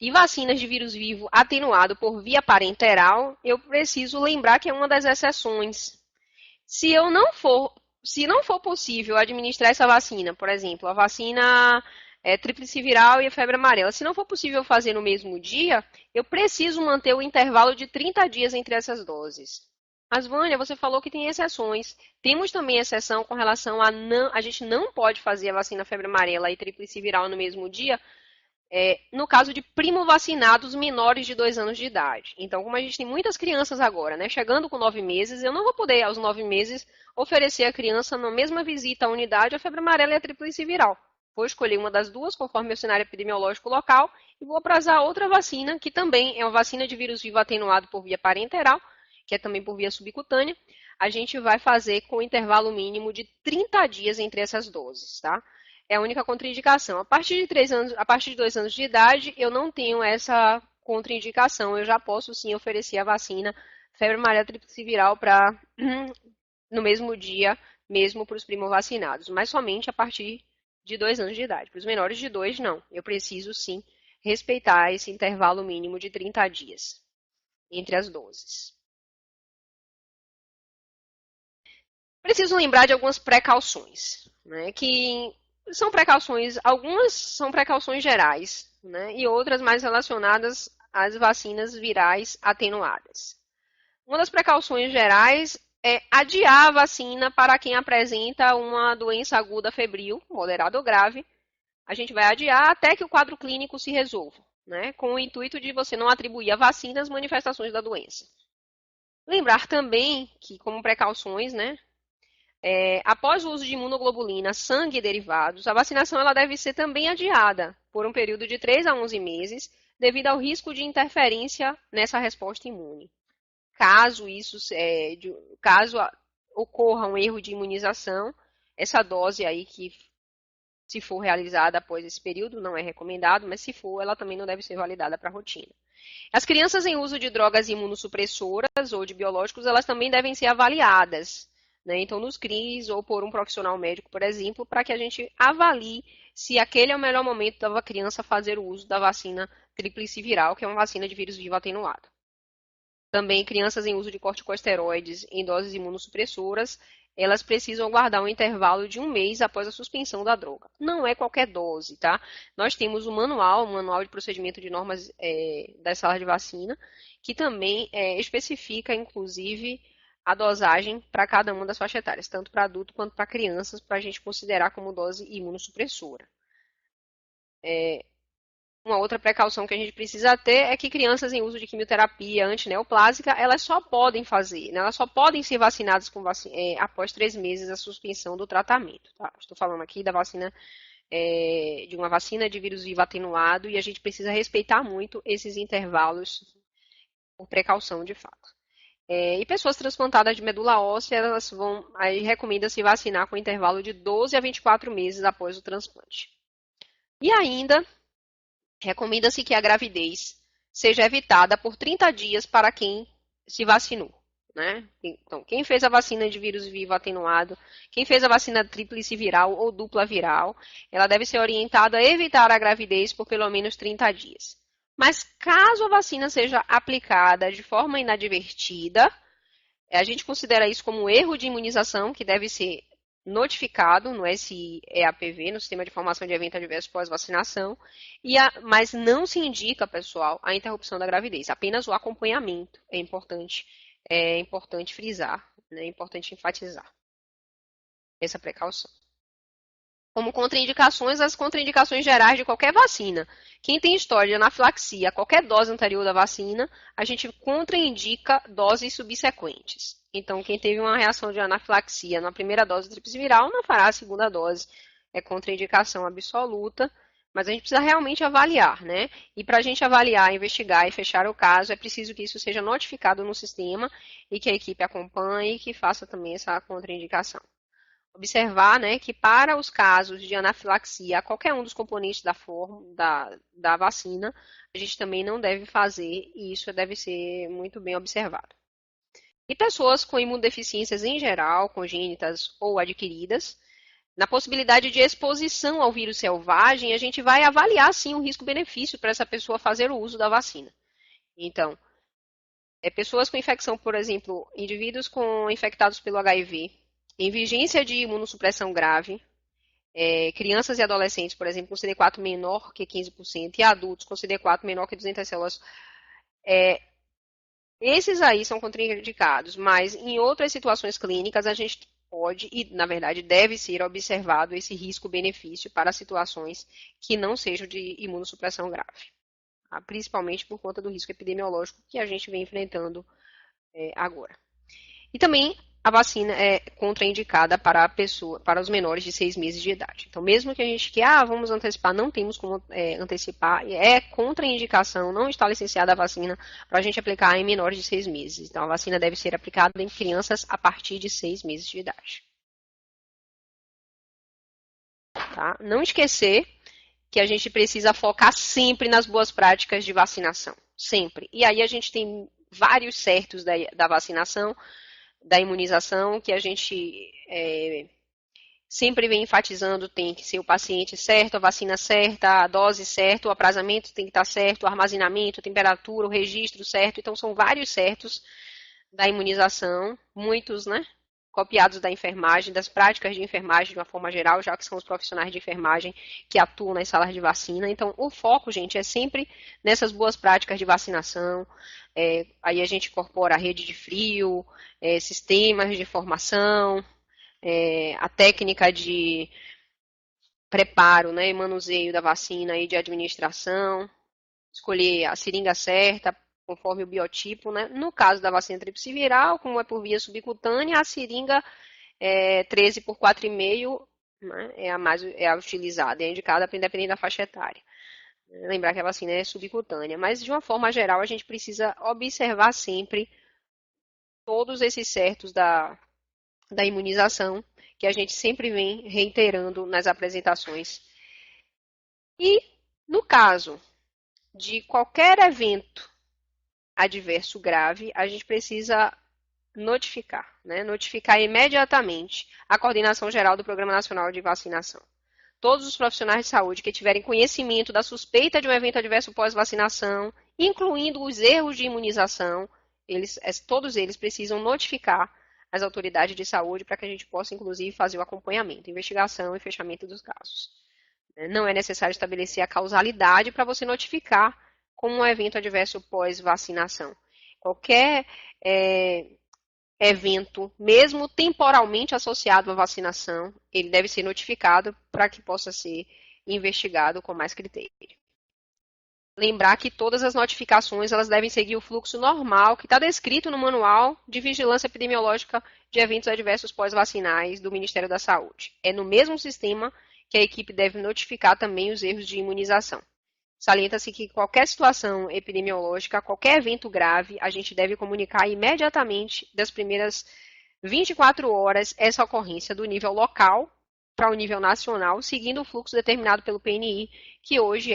E vacinas de vírus vivo atenuado por via parenteral, eu preciso lembrar que é uma das exceções. Se não for possível administrar essa vacina, por exemplo, a vacina tríplice viral e a febre amarela, se não for possível fazer no mesmo dia, eu preciso manter o intervalo de 30 dias entre essas doses. Mas, Vânia, você falou que tem exceções. Temos também exceção com relação a gente não pode fazer a vacina febre amarela e tríplice viral no mesmo dia, no caso de primovacinados menores de 2 anos de idade. Então, como a gente tem muitas crianças agora, né, chegando com 9 meses, eu não vou poder, aos 9 meses, oferecer à criança, na mesma visita à unidade, a febre amarela e a tríplice viral. Vou escolher uma das duas, conforme o cenário epidemiológico local, e vou aprazar outra vacina, que também é uma vacina de vírus vivo atenuado por via parenteral, que é também por via subcutânea. A gente vai fazer com intervalo mínimo de 30 dias entre essas doses, tá? É a única contraindicação. A partir de 2 anos de idade, eu não tenho essa contraindicação. Eu já posso sim oferecer a vacina febre amarela tríplice viral no mesmo dia, mesmo para os primovacinados, mas somente a partir de 2 anos de idade. Para os menores de 2, não. Eu preciso sim respeitar esse intervalo mínimo de 30 dias entre as doses. Preciso lembrar de algumas precauções, né, que são precauções, algumas são precauções gerais, né, e outras mais relacionadas às vacinas virais atenuadas. Uma das precauções gerais é adiar a vacina para quem apresenta uma doença aguda febril, moderada ou grave. A gente vai adiar até que o quadro clínico se resolva, né, com o intuito de você não atribuir à vacina as manifestações da doença. Lembrar também que, como precauções, né, após o uso de imunoglobulina, sangue e derivados, a vacinação ela deve ser também adiada por um período de 3 a 11 meses, devido ao risco de interferência nessa resposta imune. Caso ocorra um erro de imunização, essa dose aí que se for realizada após esse período, não é recomendado, mas se for, ela também não deve ser validada para a rotina. As crianças em uso de drogas imunossupressoras ou de biológicos, elas também devem ser avaliadas, né? Então, nos CRIs ou por um profissional médico, por exemplo, para que a gente avalie se aquele é o melhor momento da criança fazer o uso da vacina tríplice viral, que é uma vacina de vírus vivo atenuado. Também crianças em uso de corticosteroides em doses imunossupressoras, elas precisam aguardar um intervalo de 1 mês após a suspensão da droga. Não é qualquer dose, tá? Nós temos o manual de procedimento de normas das salas de vacina, que também especifica, inclusive, a dosagem para cada uma das faixas etárias, tanto para adulto quanto para crianças, para a gente considerar como dose imunossupressora. Uma outra precaução que a gente precisa ter é que crianças em uso de quimioterapia antineoplásica, elas só podem fazer, né? Elas só podem ser vacinadas após 3 meses da suspensão do tratamento. Tá? Estou falando aqui da vacina, de uma vacina de vírus vivo atenuado, e a gente precisa respeitar muito esses intervalos por precaução de fato. E pessoas transplantadas de medula óssea, aí recomenda-se vacinar com intervalo de 12 a 24 meses após o transplante. E ainda, recomenda-se que a gravidez seja evitada por 30 dias para quem se vacinou, né? Então, quem fez a vacina de vírus vivo atenuado, quem fez a vacina tríplice viral ou dupla viral, ela deve ser orientada a evitar a gravidez por pelo menos 30 dias. Mas caso a vacina seja aplicada de forma inadvertida, a gente considera isso como um erro de imunização que deve ser notificado no SIEAPV, no Sistema de Informação de Evento Adverso Pós-Vacinação, mas não se indica, pessoal, a interrupção da gravidez, apenas o acompanhamento. É importante frisar, né? É importante enfatizar essa precaução. Como contraindicações, as contraindicações gerais de qualquer vacina. Quem tem história de anafilaxia a qualquer dose anterior da vacina, a gente contraindica doses subsequentes. Então, quem teve uma reação de anafilaxia na primeira dose tríplice viral, não fará a segunda dose. É contraindicação absoluta. Mas a gente precisa realmente avaliar, né? E para a gente avaliar, investigar e fechar o caso, é preciso que isso seja notificado no sistema e que a equipe acompanhe e que faça também essa contraindicação. Observar, né, que para os casos de anafilaxia a qualquer um dos componentes da vacina, a gente também não deve fazer e isso deve ser muito bem observado. E pessoas com imunodeficiências em geral, congênitas ou adquiridas, na possibilidade de exposição ao vírus selvagem, a gente vai avaliar, sim, o risco-benefício para essa pessoa fazer o uso da vacina. Então, pessoas com infecção, por exemplo, indivíduos infectados pelo HIV, em vigência de imunossupressão grave, crianças e adolescentes, por exemplo, com CD4 menor que 15%, e adultos com CD4 menor que 200 células, esses aí são contraindicados, mas em outras situações clínicas a gente pode e, na verdade, deve ser observado esse risco-benefício para situações que não sejam de imunossupressão grave, tá? Principalmente por conta do risco epidemiológico que a gente vem enfrentando agora. E também a vacina é contraindicada para os menores de 6 meses de idade. Então, mesmo que a gente vamos antecipar, não temos como antecipar, é contraindicação, não está licenciada a vacina para a gente aplicar em menores de 6 meses. Então, a vacina deve ser aplicada em crianças a partir de 6 meses de idade. Tá? Não esquecer que a gente precisa focar sempre nas boas práticas de vacinação, sempre. E aí a gente tem vários certos da vacinação, da imunização, que a gente sempre vem enfatizando, tem que ser o paciente certo, a vacina certa, a dose certa, o aprazamento tem que estar certo, o armazenamento, a temperatura, o registro certo. Então, são vários certos da imunização, muitos, né, copiados da enfermagem, das práticas de enfermagem de uma forma geral, já que são os profissionais de enfermagem que atuam nas salas de vacina. Então, o foco, gente, é sempre nessas boas práticas de vacinação. Aí a gente incorpora a rede de frio, sistemas de formação, a técnica de preparo, né, e manuseio da vacina e de administração, escolher a seringa certa, conforme o biotipo, né? No caso da vacina tríplice viral, como é por via subcutânea, a seringa 13 por 4,5, né, é a utilizada, é indicada independente da faixa etária. Lembrar que a vacina é subcutânea, mas de uma forma geral a gente precisa observar sempre todos esses certos da imunização que a gente sempre vem reiterando nas apresentações. E no caso de qualquer evento adverso grave, a gente precisa notificar, né? Notificar imediatamente a Coordenação Geral do Programa Nacional de Vacinação. Todos os profissionais de saúde que tiverem conhecimento da suspeita de um evento adverso pós-vacinação, incluindo os erros de imunização, todos eles precisam notificar as autoridades de saúde para que a gente possa, inclusive, fazer o acompanhamento, investigação e fechamento dos casos. Não é necessário estabelecer a causalidade para você notificar como um evento adverso pós-vacinação. Qualquer evento, mesmo temporalmente associado à vacinação, ele deve ser notificado para que possa ser investigado com mais critério. Lembrar que todas as notificações elas devem seguir o fluxo normal que está descrito no Manual de Vigilância Epidemiológica de Eventos Adversos Pós-Vacinais do Ministério da Saúde. É no mesmo sistema que a equipe deve notificar também os erros de imunização. Salienta-se que qualquer situação epidemiológica, qualquer evento grave, a gente deve comunicar imediatamente das primeiras 24 horas essa ocorrência do nível local para o nível nacional, seguindo o fluxo determinado pelo PNI, que hoje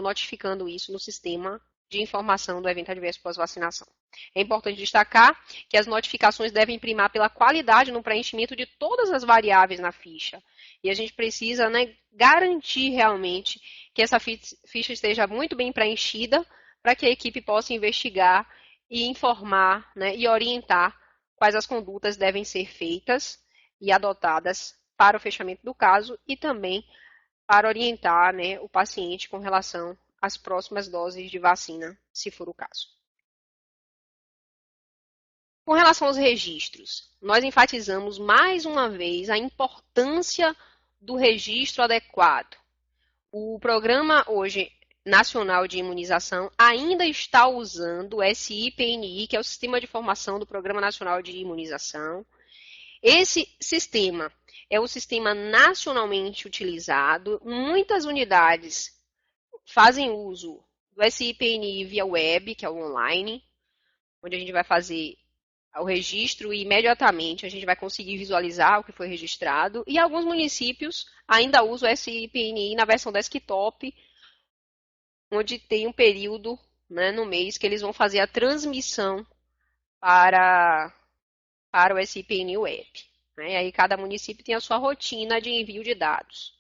notificando isso no sistema de informação do evento adverso pós-vacinação. É importante destacar que as notificações devem primar pela qualidade no preenchimento de todas as variáveis na ficha. E a gente precisa, né, garantir realmente que essa ficha esteja muito bem preenchida para que a equipe possa investigar e informar, né, e orientar quais as condutas devem ser feitas e adotadas para o fechamento do caso e também para orientar, né, o paciente com relação às próximas doses de vacina, se for o caso. Com relação aos registros, nós enfatizamos mais uma vez a importância do registro adequado. O Programa hoje Nacional de Imunização ainda está usando o SI-PNI, que é o Sistema de Informação do Programa Nacional de Imunização. Esse sistema é o sistema nacionalmente utilizado. Muitas unidades fazem uso do SIPNI via web, que é o online, onde a gente vai fazer o registro e imediatamente a gente vai conseguir visualizar o que foi registrado. E alguns municípios ainda usam o SIPNI na versão desktop, onde tem um período, né, no mês que eles vão fazer a transmissão para o SIPNI Web. Né? Aí cada município tem a sua rotina de envio de dados.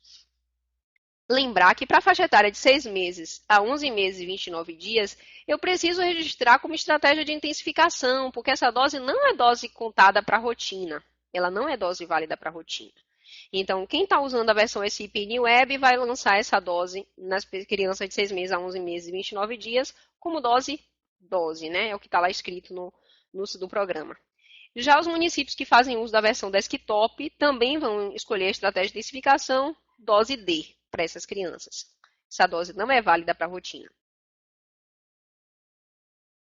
Lembrar que para a faixa etária de 6 meses a 11 meses e 29 dias, eu preciso registrar como estratégia de intensificação, porque essa dose não é dose contada para rotina. Ela não é dose válida para rotina. Então, quem está usando a versão SIPNI Web vai lançar essa dose nas crianças de 6 meses a 11 meses e 29 dias como dose, né? É o que está lá escrito no do programa. Já os municípios que fazem uso da versão desktop também vão escolher a estratégia de intensificação dose D para essas crianças. Essa dose não é válida para rotina.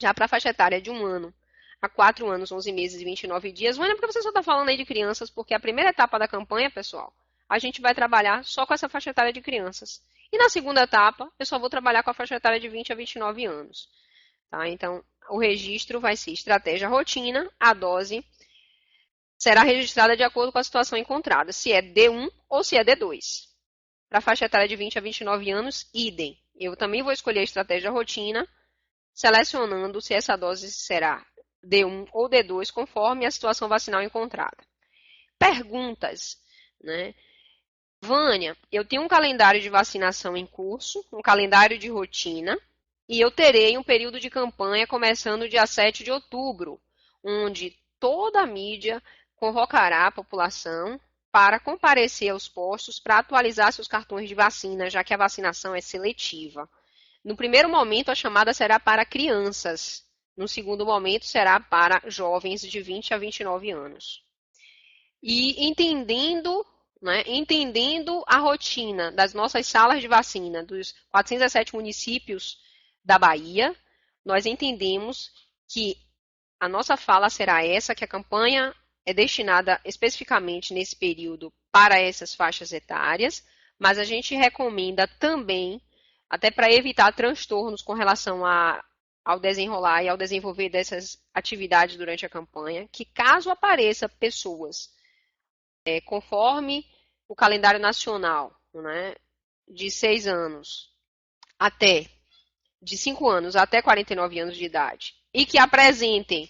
Já para a faixa etária de 1 ano a 4 anos, 11 meses e 29 dias, Vânia, porque você só está falando aí de crianças, porque a primeira etapa da campanha, pessoal, a gente vai trabalhar só com essa faixa etária de crianças. E na segunda etapa, eu só vou trabalhar com a faixa etária de 20 a 29 anos. Tá? Então, o registro vai ser estratégia rotina, a dose será registrada de acordo com a situação encontrada, se é D1 ou se é D2. Para a faixa etária de 20 a 29 anos, idem. Eu também vou escolher a estratégia rotina, selecionando se essa dose será D1 ou D2, conforme a situação vacinal encontrada. Perguntas, né? Vânia, eu tenho um calendário de vacinação em curso, um calendário de rotina, e eu terei um período de campanha começando dia 7 de outubro, onde toda a mídia convocará a população para comparecer aos postos para atualizar seus cartões de vacina, já que a vacinação é seletiva. No primeiro momento, a chamada será para crianças. No segundo momento, será para jovens de 20 a 29 anos. E entendendo a rotina das nossas salas de vacina, dos 417 municípios da Bahia, nós entendemos que a nossa fala será essa, que a campanha é destinada especificamente nesse período para essas faixas etárias, mas a gente recomenda também, até para evitar transtornos com relação ao desenrolar e ao desenvolver dessas atividades durante a campanha, que caso apareça pessoas conforme o calendário nacional, né, de 6 anos de 5 anos até 49 anos de idade, e que apresentem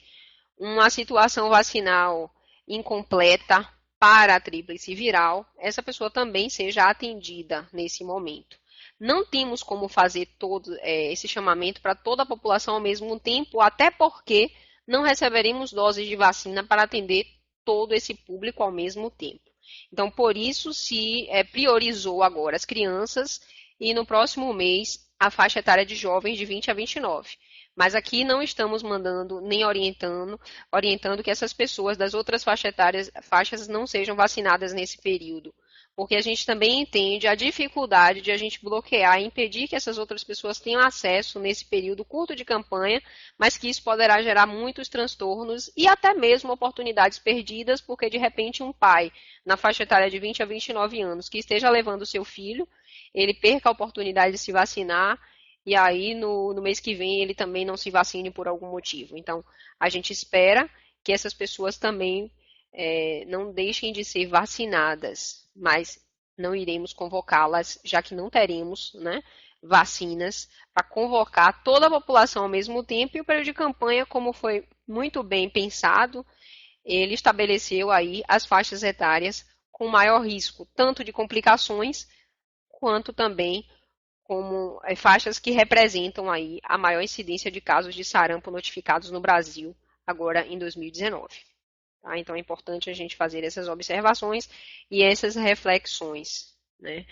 uma situação vacinal incompleta para a tríplice viral, essa pessoa também seja atendida nesse momento. Não temos como fazer todo esse chamamento para toda a população ao mesmo tempo, até porque não receberemos doses de vacina para atender todo esse público ao mesmo tempo. Então, por isso, se priorizou agora as crianças e no próximo mês a faixa etária de jovens de 20 a 29. Mas aqui não estamos mandando nem orientando que essas pessoas das outras faixas não sejam vacinadas nesse período. Porque a gente também entende a dificuldade de a gente bloquear e impedir que essas outras pessoas tenham acesso nesse período curto de campanha, mas que isso poderá gerar muitos transtornos e até mesmo oportunidades perdidas, porque de repente um pai na faixa etária de 20 a 29 anos que esteja levando o seu filho, ele perca a oportunidade de se vacinar e aí no mês que vem ele também não se vacine por algum motivo. Então, a gente espera que essas pessoas também não deixem de ser vacinadas, mas não iremos convocá-las, já que não teremos, né, vacinas para convocar toda a população ao mesmo tempo. E o período de campanha, como foi muito bem pensado, ele estabeleceu aí as faixas etárias com maior risco, tanto de complicações, quanto também como faixas que representam aí a maior incidência de casos de sarampo notificados no Brasil, agora em 2019. Tá? Então, é importante a gente fazer essas observações e essas reflexões. Né?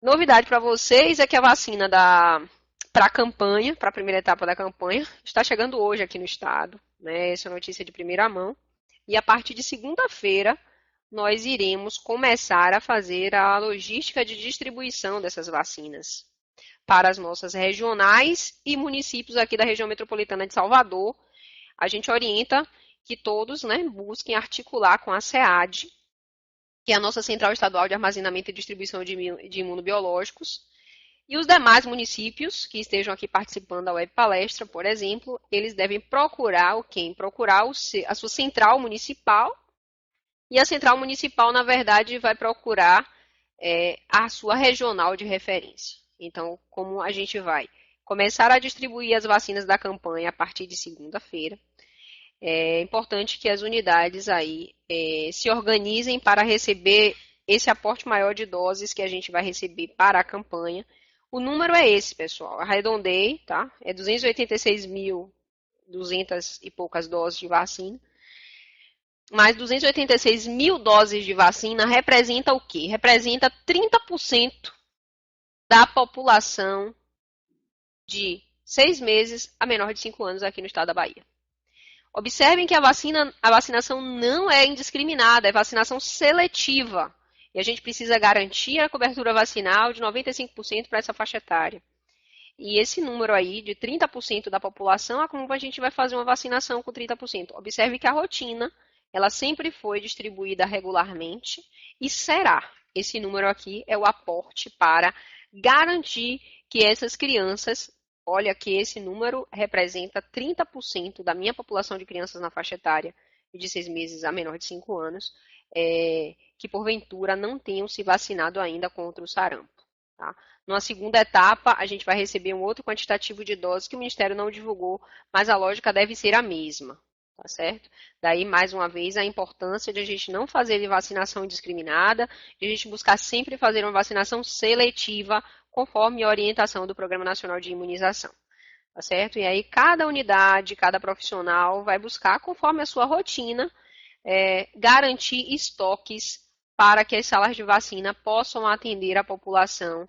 Novidade para vocês é que a vacina para a campanha, para a primeira etapa da campanha, está chegando hoje aqui no estado. Né? Essa é notícia de primeira mão. E a partir de segunda-feira, nós iremos começar a fazer a logística de distribuição dessas vacinas para as nossas regionais e municípios aqui da região metropolitana de Salvador. A gente orienta que todos, né, busquem articular com a SEAD, que é a nossa Central Estadual de Armazenamento e Distribuição de Imunobiológicos, e os demais municípios que estejam aqui participando da web palestra, por exemplo, eles devem procurar o quem? Procurar a sua central municipal, e a central municipal, na verdade, vai procurar a sua regional de referência. Então, como a gente vai começar a distribuir as vacinas da campanha a partir de segunda-feira, é importante que as unidades aí se organizem para receber esse aporte maior de doses que a gente vai receber para a campanha. O número é esse, pessoal. Arredondei, tá? É 286.200 e poucas doses de vacina. Mas 286 mil doses de vacina representa o quê? Representa 30% da população de 6 meses a menor de 5 anos aqui no estado da Bahia. Observem que a vacinação não é indiscriminada, é vacinação seletiva. E a gente precisa garantir a cobertura vacinal de 95% para essa faixa etária. E esse número aí, de 30% da população, é como a gente vai fazer uma vacinação com 30%. Observe que a rotina, ela sempre foi distribuída regularmente e será. Esse número aqui é o aporte para garantir que essas crianças, olha que esse número representa 30% da minha população de crianças na faixa etária de 6 meses a menor de 5 anos, que porventura não tenham se vacinado ainda contra o sarampo. Tá? Numa segunda etapa, a gente vai receber um outro quantitativo de doses que o Ministério não divulgou, mas a lógica deve ser a mesma. Tá certo? Daí, mais uma vez, a importância de a gente não fazer vacinação indiscriminada, de a gente buscar sempre fazer uma vacinação seletiva, conforme a orientação do Programa Nacional de Imunização. Tá certo? E aí, cada unidade, cada profissional vai buscar, conforme a sua rotina, garantir estoques para que as salas de vacina possam atender a população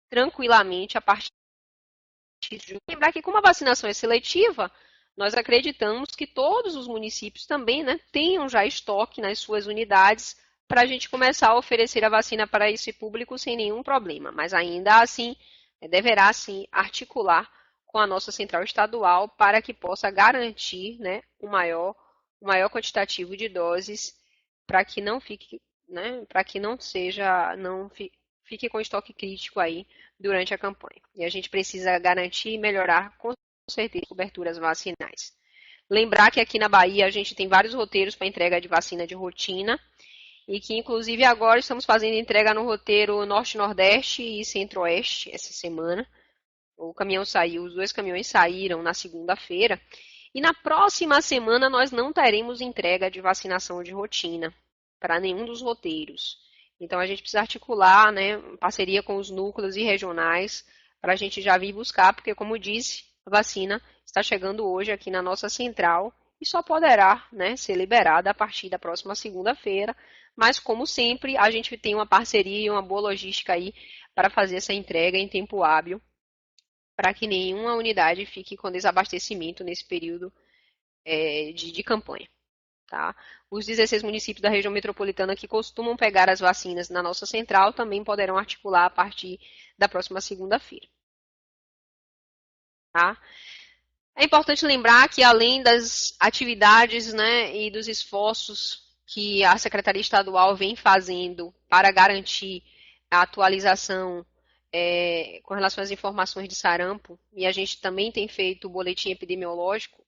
tranquilamente a partir de... Lembrar que como a vacinação é seletiva, nós acreditamos que todos os municípios também, né, tenham já estoque nas suas unidades para a gente começar a oferecer a vacina para esse público sem nenhum problema. Mas ainda assim, deverá sim articular com a nossa central estadual para que possa garantir, né, o maior quantitativo de doses para que não fique, né, para que não fique com estoque crítico aí durante a campanha. E a gente precisa garantir e melhorar com certeza coberturas vacinais. Lembrar que aqui na Bahia a gente tem vários roteiros para entrega de vacina de rotina e que inclusive agora estamos fazendo entrega no roteiro Norte-Nordeste e Centro-Oeste essa semana. O caminhão saiu, os 2 caminhões saíram na segunda-feira e na próxima semana nós não teremos entrega de vacinação de rotina para nenhum dos roteiros. Então a gente precisa articular, né, parceria com os núcleos e regionais para a gente já vir buscar, porque como disse, a vacina está chegando hoje aqui na nossa central e só poderá, né, ser liberada a partir da próxima segunda-feira. Mas, como sempre, a gente tem uma parceria e uma boa logística aí para fazer essa entrega em tempo hábil, para que nenhuma unidade fique com desabastecimento nesse período de campanha. Tá? Os 16 municípios da região metropolitana que costumam pegar as vacinas na nossa central também poderão articular a partir da próxima segunda-feira. Tá? É importante lembrar que, além das atividades, né, e dos esforços que a Secretaria Estadual vem fazendo para garantir a atualização com relação às informações de sarampo, e a gente também tem feito o boletim epidemiológico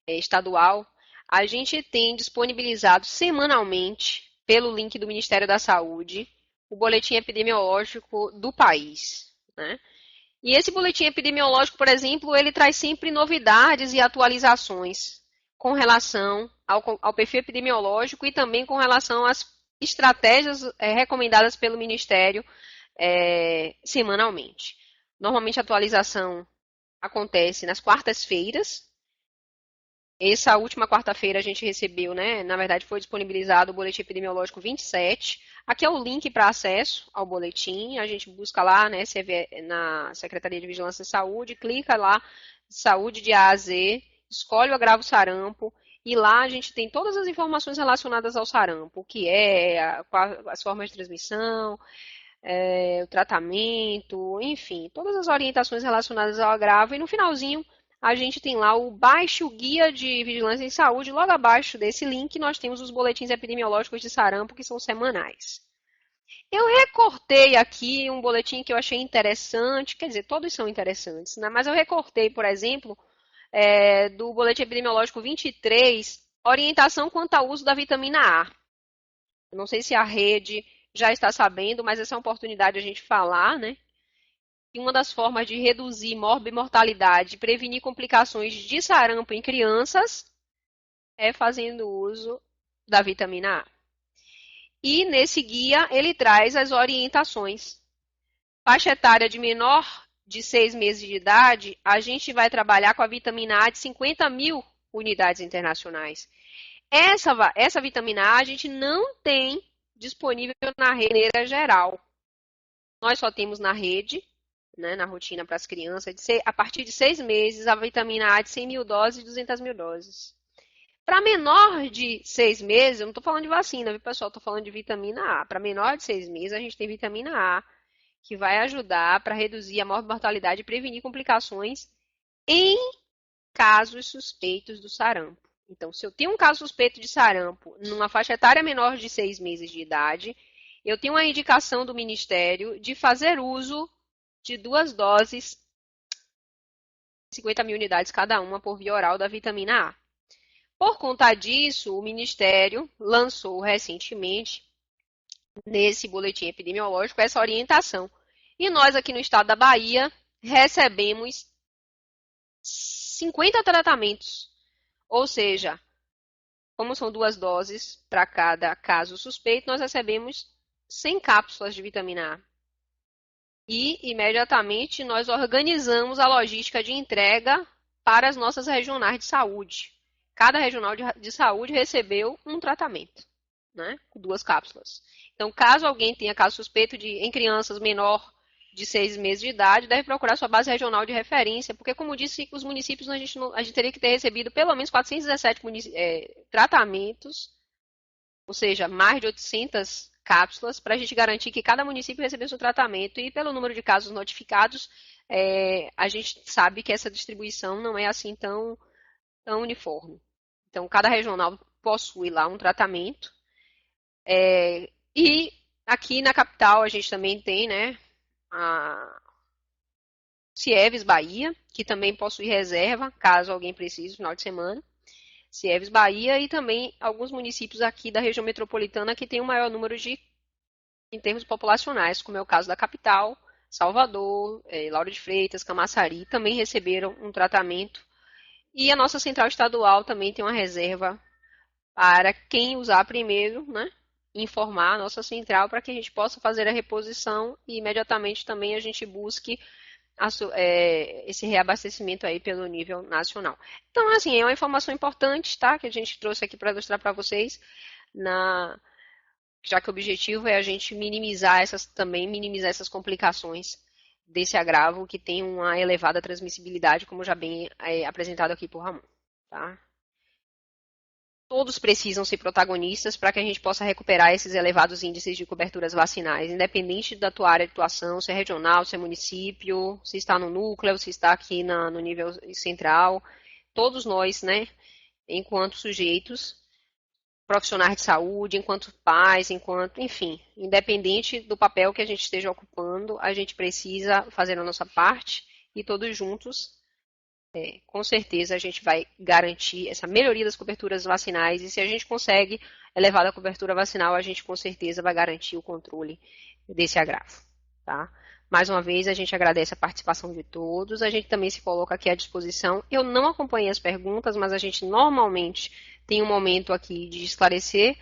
estadual, a gente tem disponibilizado semanalmente, pelo link do Ministério da Saúde, o boletim epidemiológico do país, né? E esse boletim epidemiológico, por exemplo, ele traz sempre novidades e atualizações com relação ao perfil epidemiológico e também com relação às estratégias recomendadas pelo Ministério semanalmente. Normalmente a atualização acontece nas quartas-feiras. Essa última quarta-feira a gente recebeu, né? Na verdade, foi disponibilizado o boletim epidemiológico 27. Aqui é o link para acesso ao boletim. A gente busca lá, né, na Secretaria de Vigilância e Saúde, clica lá, Saúde de A a Z, escolhe o agravo sarampo, e lá a gente tem todas as informações relacionadas ao sarampo, o que as formas de transmissão, o tratamento, enfim, todas as orientações relacionadas ao agravo, e no finalzinho a gente tem lá o Baixe o Guia de Vigilância em Saúde. Logo abaixo desse link, nós temos os boletins epidemiológicos de sarampo, que são semanais. Eu recortei aqui um boletim que eu achei interessante, quer dizer, todos são interessantes, né? Mas eu recortei, por exemplo, do boletim epidemiológico 23, orientação quanto ao uso da vitamina A. Eu não sei se a rede já está sabendo, mas essa é uma oportunidade de a gente falar, né? E uma das formas de reduzir morbimortalidade e prevenir complicações de sarampo em crianças é fazendo uso da vitamina A. E nesse guia ele traz as orientações. Faixa etária de menor de 6 meses de idade, a gente vai trabalhar com a vitamina A de 50 mil unidades internacionais. Essa vitamina A gente não tem disponível na rede geral. Nós só temos na rede, né, na rotina para as crianças, a partir de 6 meses, a vitamina A de 100 mil doses e 200 mil doses. Para menor de 6 meses, eu não estou falando de vacina, viu, pessoal? Estou falando de vitamina A. Para menor de 6 meses, a gente tem vitamina A, que vai ajudar para reduzir a mortalidade e prevenir complicações em casos suspeitos do sarampo. Então, se eu tenho um caso suspeito de sarampo numa faixa etária menor de 6 meses de idade, eu tenho uma indicação do Ministério de fazer uso de 2 doses, 50 mil unidades cada uma por via oral da vitamina A. Por conta disso, o Ministério lançou recentemente, nesse boletim epidemiológico, essa orientação. E nós aqui no estado da Bahia recebemos 50 tratamentos. Ou seja, como são 2 doses para cada caso suspeito, nós recebemos 100 cápsulas de vitamina A. E, imediatamente, nós organizamos a logística de entrega para as nossas regionais de saúde. Cada regional de saúde recebeu um tratamento, né, com 2 cápsulas. Então, caso alguém tenha caso suspeito em crianças menor de 6 meses de idade, deve procurar sua base regional de referência, porque, como disse, os municípios a gente teria que ter recebido pelo menos 417 tratamentos, ou seja, mais de 800 cápsulas, para a gente garantir que cada município recebesse um tratamento. E pelo número de casos notificados, a gente sabe que essa distribuição não é assim tão uniforme. Então, cada regional possui lá um tratamento. E aqui na capital a gente também tem, né, a Cieves Bahia, que também possui reserva, caso alguém precise no final de semana. Cieves Bahia e também alguns municípios aqui da região metropolitana que tem um maior número em termos populacionais, como é o caso da capital, Salvador, Lauro de Freitas, Camaçari, também receberam um tratamento. E a nossa central estadual também tem uma reserva para quem usar primeiro, né, informar a nossa central para que a gente possa fazer a reposição e imediatamente também a gente busque esse reabastecimento aí pelo nível nacional. Então, assim, é uma informação importante, tá, que a gente trouxe aqui para ilustrar para vocês, já que o objetivo é a gente minimizar essas complicações desse agravo que tem uma elevada transmissibilidade, como já bem apresentado aqui por Ramon, tá? Todos precisam ser protagonistas para que a gente possa recuperar esses elevados índices de coberturas vacinais, independente da tua área de atuação, se é regional, se é município, se está no núcleo, se está aqui no nível central. Todos nós, né, enquanto sujeitos, profissionais de saúde, enquanto pais, enfim, independente do papel que a gente esteja ocupando, a gente precisa fazer a nossa parte e todos juntos, com certeza, a gente vai garantir essa melhoria das coberturas vacinais e se a gente consegue elevar a cobertura vacinal, a gente com certeza vai garantir o controle desse agravo, tá? Mais uma vez, a gente agradece a participação de todos, a gente também se coloca aqui à disposição. Eu não acompanhei as perguntas, mas a gente normalmente tem um momento aqui de esclarecer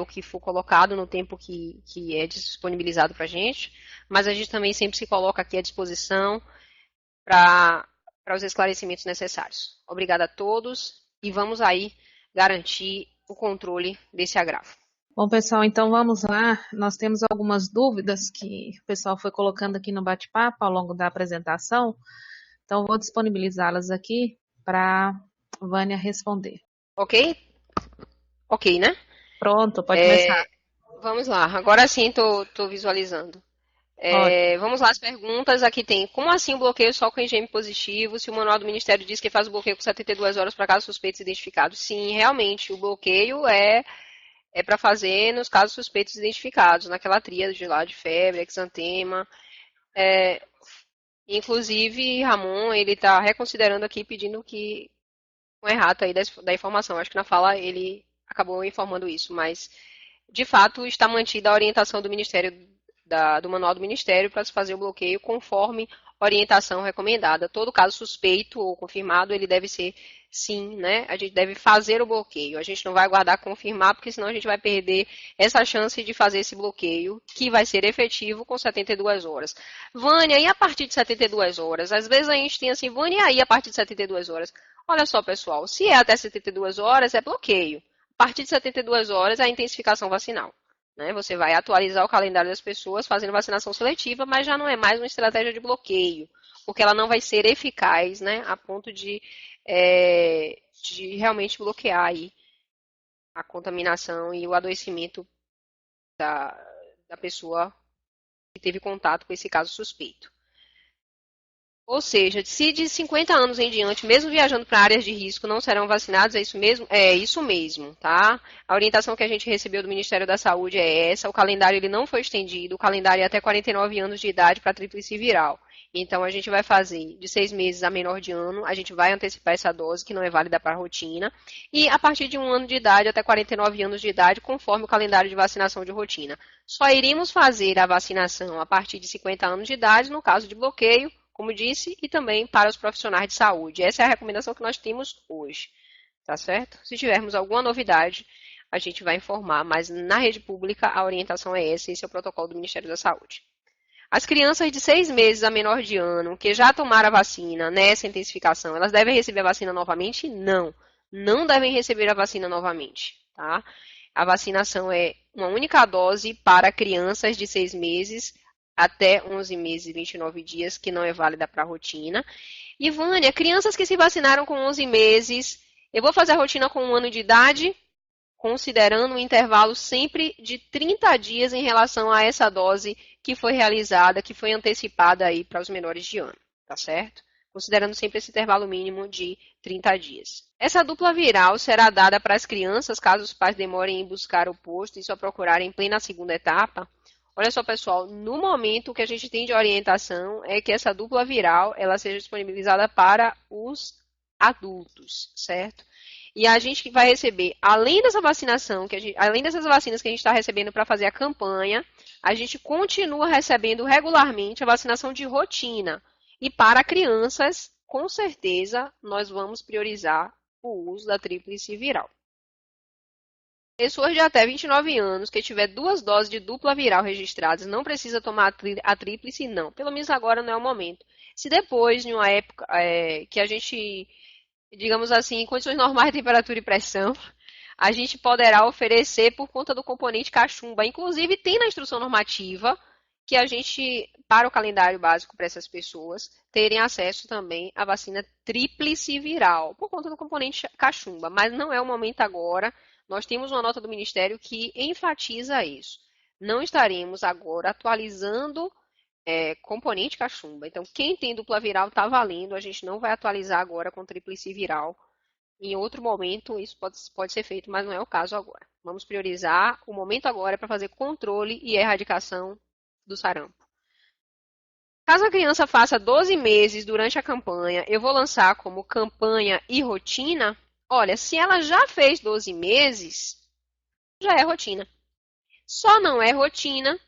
o que for colocado no tempo que é disponibilizado para a gente, mas a gente também sempre se coloca aqui à disposição para os esclarecimentos necessários. Obrigada a todos e vamos aí garantir o controle desse agravo. Bom, pessoal, então vamos lá. Nós temos algumas dúvidas que o pessoal foi colocando aqui no bate-papo ao longo da apresentação, então vou disponibilizá-las aqui para a Vânia responder. Ok? Ok, né? Pronto, pode começar. Vamos lá, agora sim estou visualizando. Vamos lá, as perguntas. Aqui tem, como assim o bloqueio só com IgM positivo, se o manual do Ministério diz que faz o bloqueio com 72 horas para casos suspeitos identificados? Sim, realmente, o bloqueio é para fazer nos casos suspeitos identificados, naquela tríade lá de febre, exantema. Inclusive, Ramon, ele está reconsiderando aqui, pedindo que um errato aí da informação. Acho que na fala ele acabou informando isso, mas de fato está mantida a orientação do Ministério, do manual do Ministério para se fazer o bloqueio conforme orientação recomendada. Todo caso suspeito ou confirmado, ele deve ser sim, né? A gente deve fazer o bloqueio. A gente não vai aguardar confirmar, porque senão a gente vai perder essa chance de fazer esse bloqueio, que vai ser efetivo com 72 horas. Vânia, e a partir de 72 horas? Às vezes a gente tem assim, Vânia, e aí a partir de 72 horas? Olha só, pessoal, se é até 72 horas, é bloqueio. A partir de 72 horas é a intensificação vacinal. Né? Você vai atualizar o calendário das pessoas fazendo vacinação seletiva, mas já não é mais uma estratégia de bloqueio, porque ela não vai ser eficaz, né, a ponto de realmente bloquear aí a contaminação e o adoecimento da pessoa que teve contato com esse caso suspeito. Ou seja, se de 50 anos em diante, mesmo viajando para áreas de risco, não serão vacinados, é isso mesmo? É isso mesmo, tá? A orientação que a gente recebeu do Ministério da Saúde é essa, o calendário ele não foi estendido, o calendário é até 49 anos de idade para tríplice viral. Então, a gente vai fazer de 6 meses a menor de ano, a gente vai antecipar essa dose, que não é válida para a rotina, e a partir de 1 ano de idade até 49 anos de idade, conforme o calendário de vacinação de rotina. Só iríamos fazer a vacinação a partir de 50 anos de idade, no caso de bloqueio, como disse, e também para os profissionais de saúde. Essa é a recomendação que nós temos hoje, tá certo? Se tivermos alguma novidade, a gente vai informar, mas na rede pública a orientação é essa, esse é o protocolo do Ministério da Saúde. As crianças de 6 meses a menor de ano, que já tomaram a vacina nessa intensificação, elas devem receber a vacina novamente? Não, não devem receber a vacina novamente, tá? A vacinação é uma única dose para crianças de 6 meses até 11 meses e 29 dias, que não é válida para a rotina. E, Vânia, crianças que se vacinaram com 11 meses, eu vou fazer a rotina com 1 ano de idade, considerando um intervalo sempre de 30 dias em relação a essa dose que foi realizada, que foi antecipada aí para os menores de ano, tá certo? Considerando sempre esse intervalo mínimo de 30 dias. Essa dupla viral será dada para as crianças, caso os pais demorem em buscar o posto e só procurarem em plena segunda etapa. Olha só, pessoal, no momento o que a gente tem de orientação é que essa dupla viral ela seja disponibilizada para os adultos, certo? E a gente vai receber, além dessa vacinação, além dessas vacinas que a gente está recebendo para fazer a campanha, a gente continua recebendo regularmente a vacinação de rotina. E para crianças, com certeza, nós vamos priorizar o uso da tríplice viral. Pessoas de até 29 anos que tiver 2 doses de dupla viral registradas, não precisa tomar a tríplice, não. Pelo menos agora não é o momento. Se depois, em uma época que a gente, digamos assim, em condições normais de temperatura e pressão, a gente poderá oferecer por conta do componente cachumba. Inclusive, tem na instrução normativa que a gente, para o calendário básico para essas pessoas, terem acesso também à vacina tríplice viral, por conta do componente cachumba. Mas não é o momento agora. Nós temos uma nota do Ministério que enfatiza isso. Não estaremos agora atualizando componente cachumba. Então, quem tem dupla viral está valendo. A gente não vai atualizar agora com tríplice viral. Em outro momento, isso pode ser feito, mas não é o caso agora. Vamos priorizar. O momento agora é para fazer controle e erradicação do sarampo. Caso a criança faça 12 meses durante a campanha, eu vou lançar como campanha e rotina. Olha, se ela já fez 12 meses, já é rotina. Só não é rotina.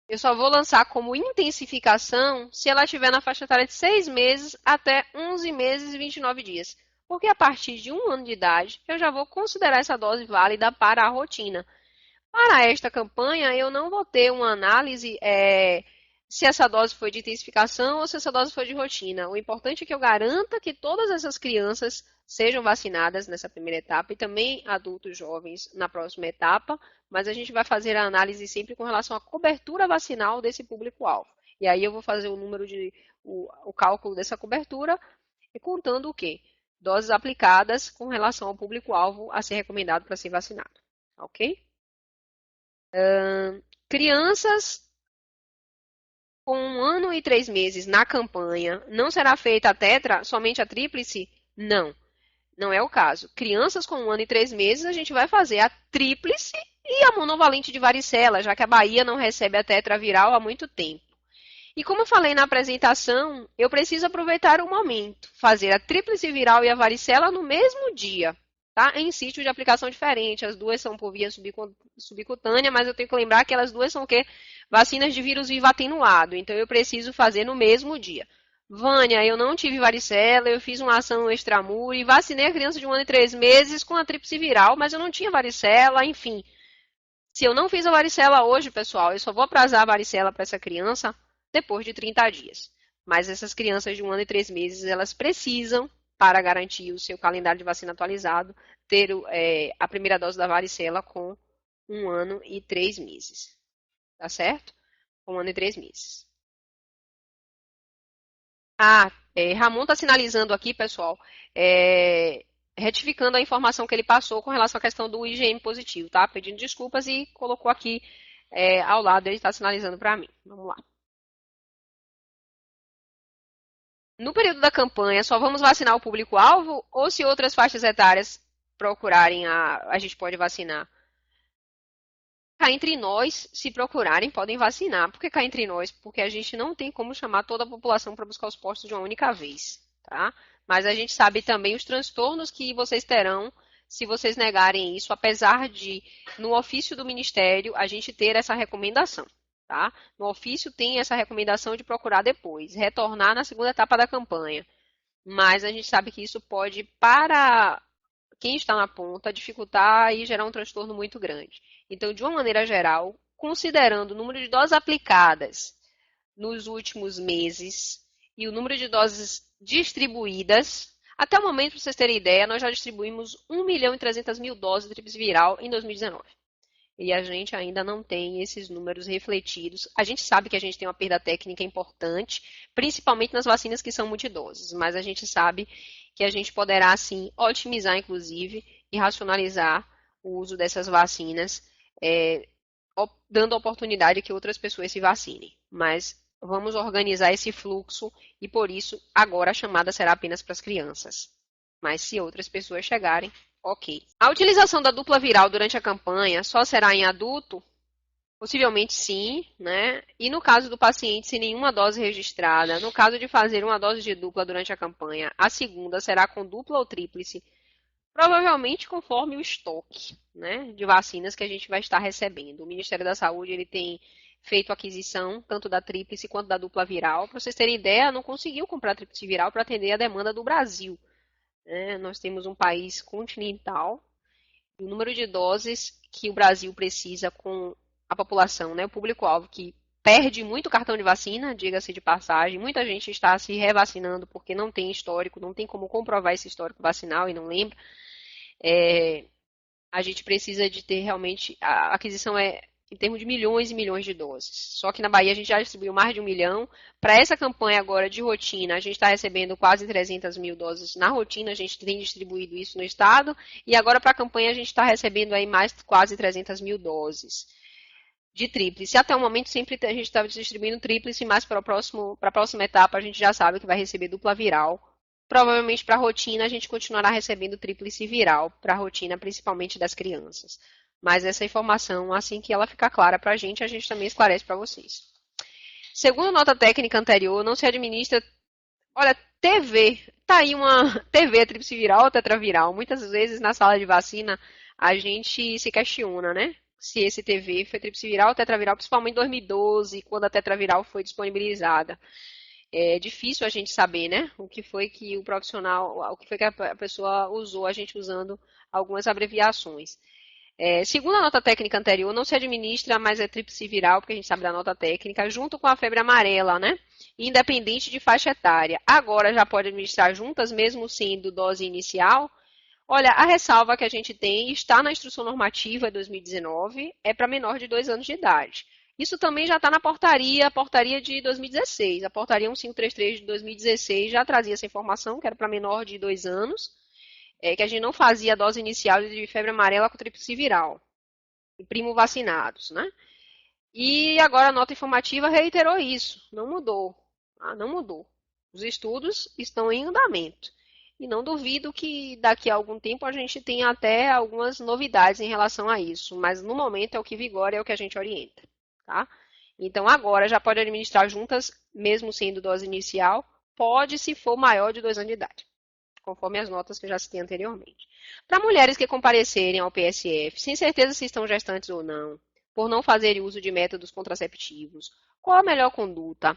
Eu só vou lançar como intensificação se ela estiver na faixa etária de 6 meses até 11 meses e 29 dias. Porque a partir de 1 ano de idade, eu já vou considerar essa dose válida para a rotina. Para esta campanha, eu não vou ter uma análise se essa dose foi de intensificação ou se essa dose foi de rotina. O importante é que eu garanta que todas essas crianças sejam vacinadas nessa primeira etapa e também adultos jovens na próxima etapa, mas a gente vai fazer a análise sempre com relação à cobertura vacinal desse público-alvo. E aí eu vou fazer o cálculo dessa cobertura e contando o quê? Doses aplicadas com relação ao público-alvo a ser recomendado para ser vacinado. Ok? Crianças com 1 ano e 3 meses na campanha, não será feita a tetra, somente a tríplice? Não, não é o caso. Crianças com 1 ano e 3 meses, a gente vai fazer a tríplice e a monovalente de varicela, já que a Bahia não recebe a tetra viral há muito tempo. E como eu falei na apresentação, eu preciso aproveitar o momento, fazer a tríplice viral e a varicela no mesmo dia, tá? Em sítio de aplicação diferente, as duas são por via subcutânea, mas eu tenho que lembrar que elas duas são o quê? Vacinas de vírus vivo atenuado, então eu preciso fazer no mesmo dia. Vânia, eu não tive varicela, eu fiz uma ação extramuro e vacinei a criança de 1 ano e 3 meses com a tríplice viral, mas eu não tinha varicela, enfim. Se eu não fiz a varicela hoje, pessoal, eu só vou atrasar a varicela para essa criança depois de 30 dias. Mas essas crianças de 1 ano e 3 meses, elas precisam, para garantir o seu calendário de vacina atualizado, ter a primeira dose da varicela com 1 ano e 3 meses. Tá certo? 1 ano e 3 meses. Ramon está sinalizando aqui, pessoal, retificando a informação que ele passou com relação à questão do IgM positivo, tá? Pedindo desculpas e colocou aqui ao lado, ele está sinalizando para mim. Vamos lá. No período da campanha, só vamos vacinar o público-alvo ou se outras faixas etárias procurarem, a gente pode vacinar? Cá entre nós, se procurarem, podem vacinar. Por que cá entre nós? Porque a gente não tem como chamar toda a população para buscar os postos de uma única vez, tá? Mas a gente sabe também os transtornos que vocês terão se vocês negarem isso, apesar de, no ofício do Ministério, a gente ter essa recomendação. Tá? No ofício tem essa recomendação de procurar depois, retornar na segunda etapa da campanha. Mas a gente sabe que isso pode, para quem está na ponta, dificultar e gerar um transtorno muito grande. Então, de uma maneira geral, considerando o número de doses aplicadas nos últimos meses e o número de doses distribuídas, até o momento, para vocês terem ideia, nós já distribuímos 1.300.000 doses de tríplice viral em 2019. E a gente ainda não tem esses números refletidos. A gente sabe que a gente tem uma perda técnica importante, principalmente nas vacinas que são multidoses, mas a gente sabe que a gente poderá, sim, otimizar, inclusive, e racionalizar o uso dessas vacinas, dando a oportunidade que outras pessoas se vacinem. Mas vamos organizar esse fluxo e, por isso, agora a chamada será apenas para as crianças. Mas se outras pessoas chegarem, ok. A utilização da dupla viral durante a campanha só será em adulto? Possivelmente sim, né? E no caso do paciente sem nenhuma dose registrada, no caso de fazer uma dose de dupla durante a campanha, a segunda será com dupla ou tríplice, provavelmente conforme o estoque, né, de vacinas que a gente vai estar recebendo. O Ministério da Saúde ele tem feito aquisição tanto da tríplice quanto da dupla viral. Para vocês terem ideia, não conseguiu comprar a tríplice viral para atender a demanda do Brasil. Nós temos um país continental e o número de doses que o Brasil precisa com a população, né, o público-alvo que perde muito cartão de vacina, diga-se de passagem, muita gente está se revacinando porque não tem histórico, não tem como comprovar esse histórico vacinal e não lembra. A gente precisa de ter realmente, a aquisição em termos de milhões e milhões de doses. Só que na Bahia a gente já distribuiu mais de 1 milhão. Para essa campanha agora de rotina, a gente está recebendo quase 300.000 doses na rotina, a gente tem distribuído isso no estado. E agora para a campanha a gente está recebendo aí mais quase 300.000 doses de tríplice. Até o momento sempre a gente está distribuindo tríplice, mas para a próxima etapa a gente já sabe que vai receber dupla viral. Provavelmente para a rotina a gente continuará recebendo tríplice viral, para a rotina principalmente das crianças. Mas essa informação, assim que ela ficar clara para a gente também esclarece para vocês. Segundo a nota técnica anterior, não se administra... Olha, TV, tá aí uma TV tríplice viral ou tetraviral. Muitas vezes na sala de vacina a gente se questiona, né? Se esse TV foi tríplice viral ou tetraviral, principalmente em 2012, quando a tetraviral foi disponibilizada. É difícil a gente saber, né? O que foi que o profissional, o que foi que a pessoa usou, a gente usando algumas abreviações. Segundo a nota técnica anterior, não se administra, mas é tríplice viral, porque a gente sabe da nota técnica, junto com a febre amarela, né? Independente de faixa etária. Agora já pode administrar juntas, mesmo sendo dose inicial. Olha, a ressalva que a gente tem está na instrução normativa de 2019, é para menor de 2 anos de idade. Isso também já está na portaria de 2016. A portaria 1533 de 2016 já trazia essa informação, que era para menor de 2 anos. Que a gente não fazia a dose inicial de febre amarela com tríplice viral, em primo vacinados, né? E agora a nota informativa reiterou isso, não mudou, tá? Não mudou. Os estudos estão em andamento. E não duvido que daqui a algum tempo a gente tenha até algumas novidades em relação a isso, mas no momento é o que vigora, é o que a gente orienta, tá? Então agora já pode administrar juntas, mesmo sendo dose inicial, pode se for maior de 2 anos de idade, conforme as notas que eu já citei anteriormente. Para mulheres que comparecerem ao PSF, sem certeza se estão gestantes ou não, por não fazerem uso de métodos contraceptivos, qual a melhor conduta?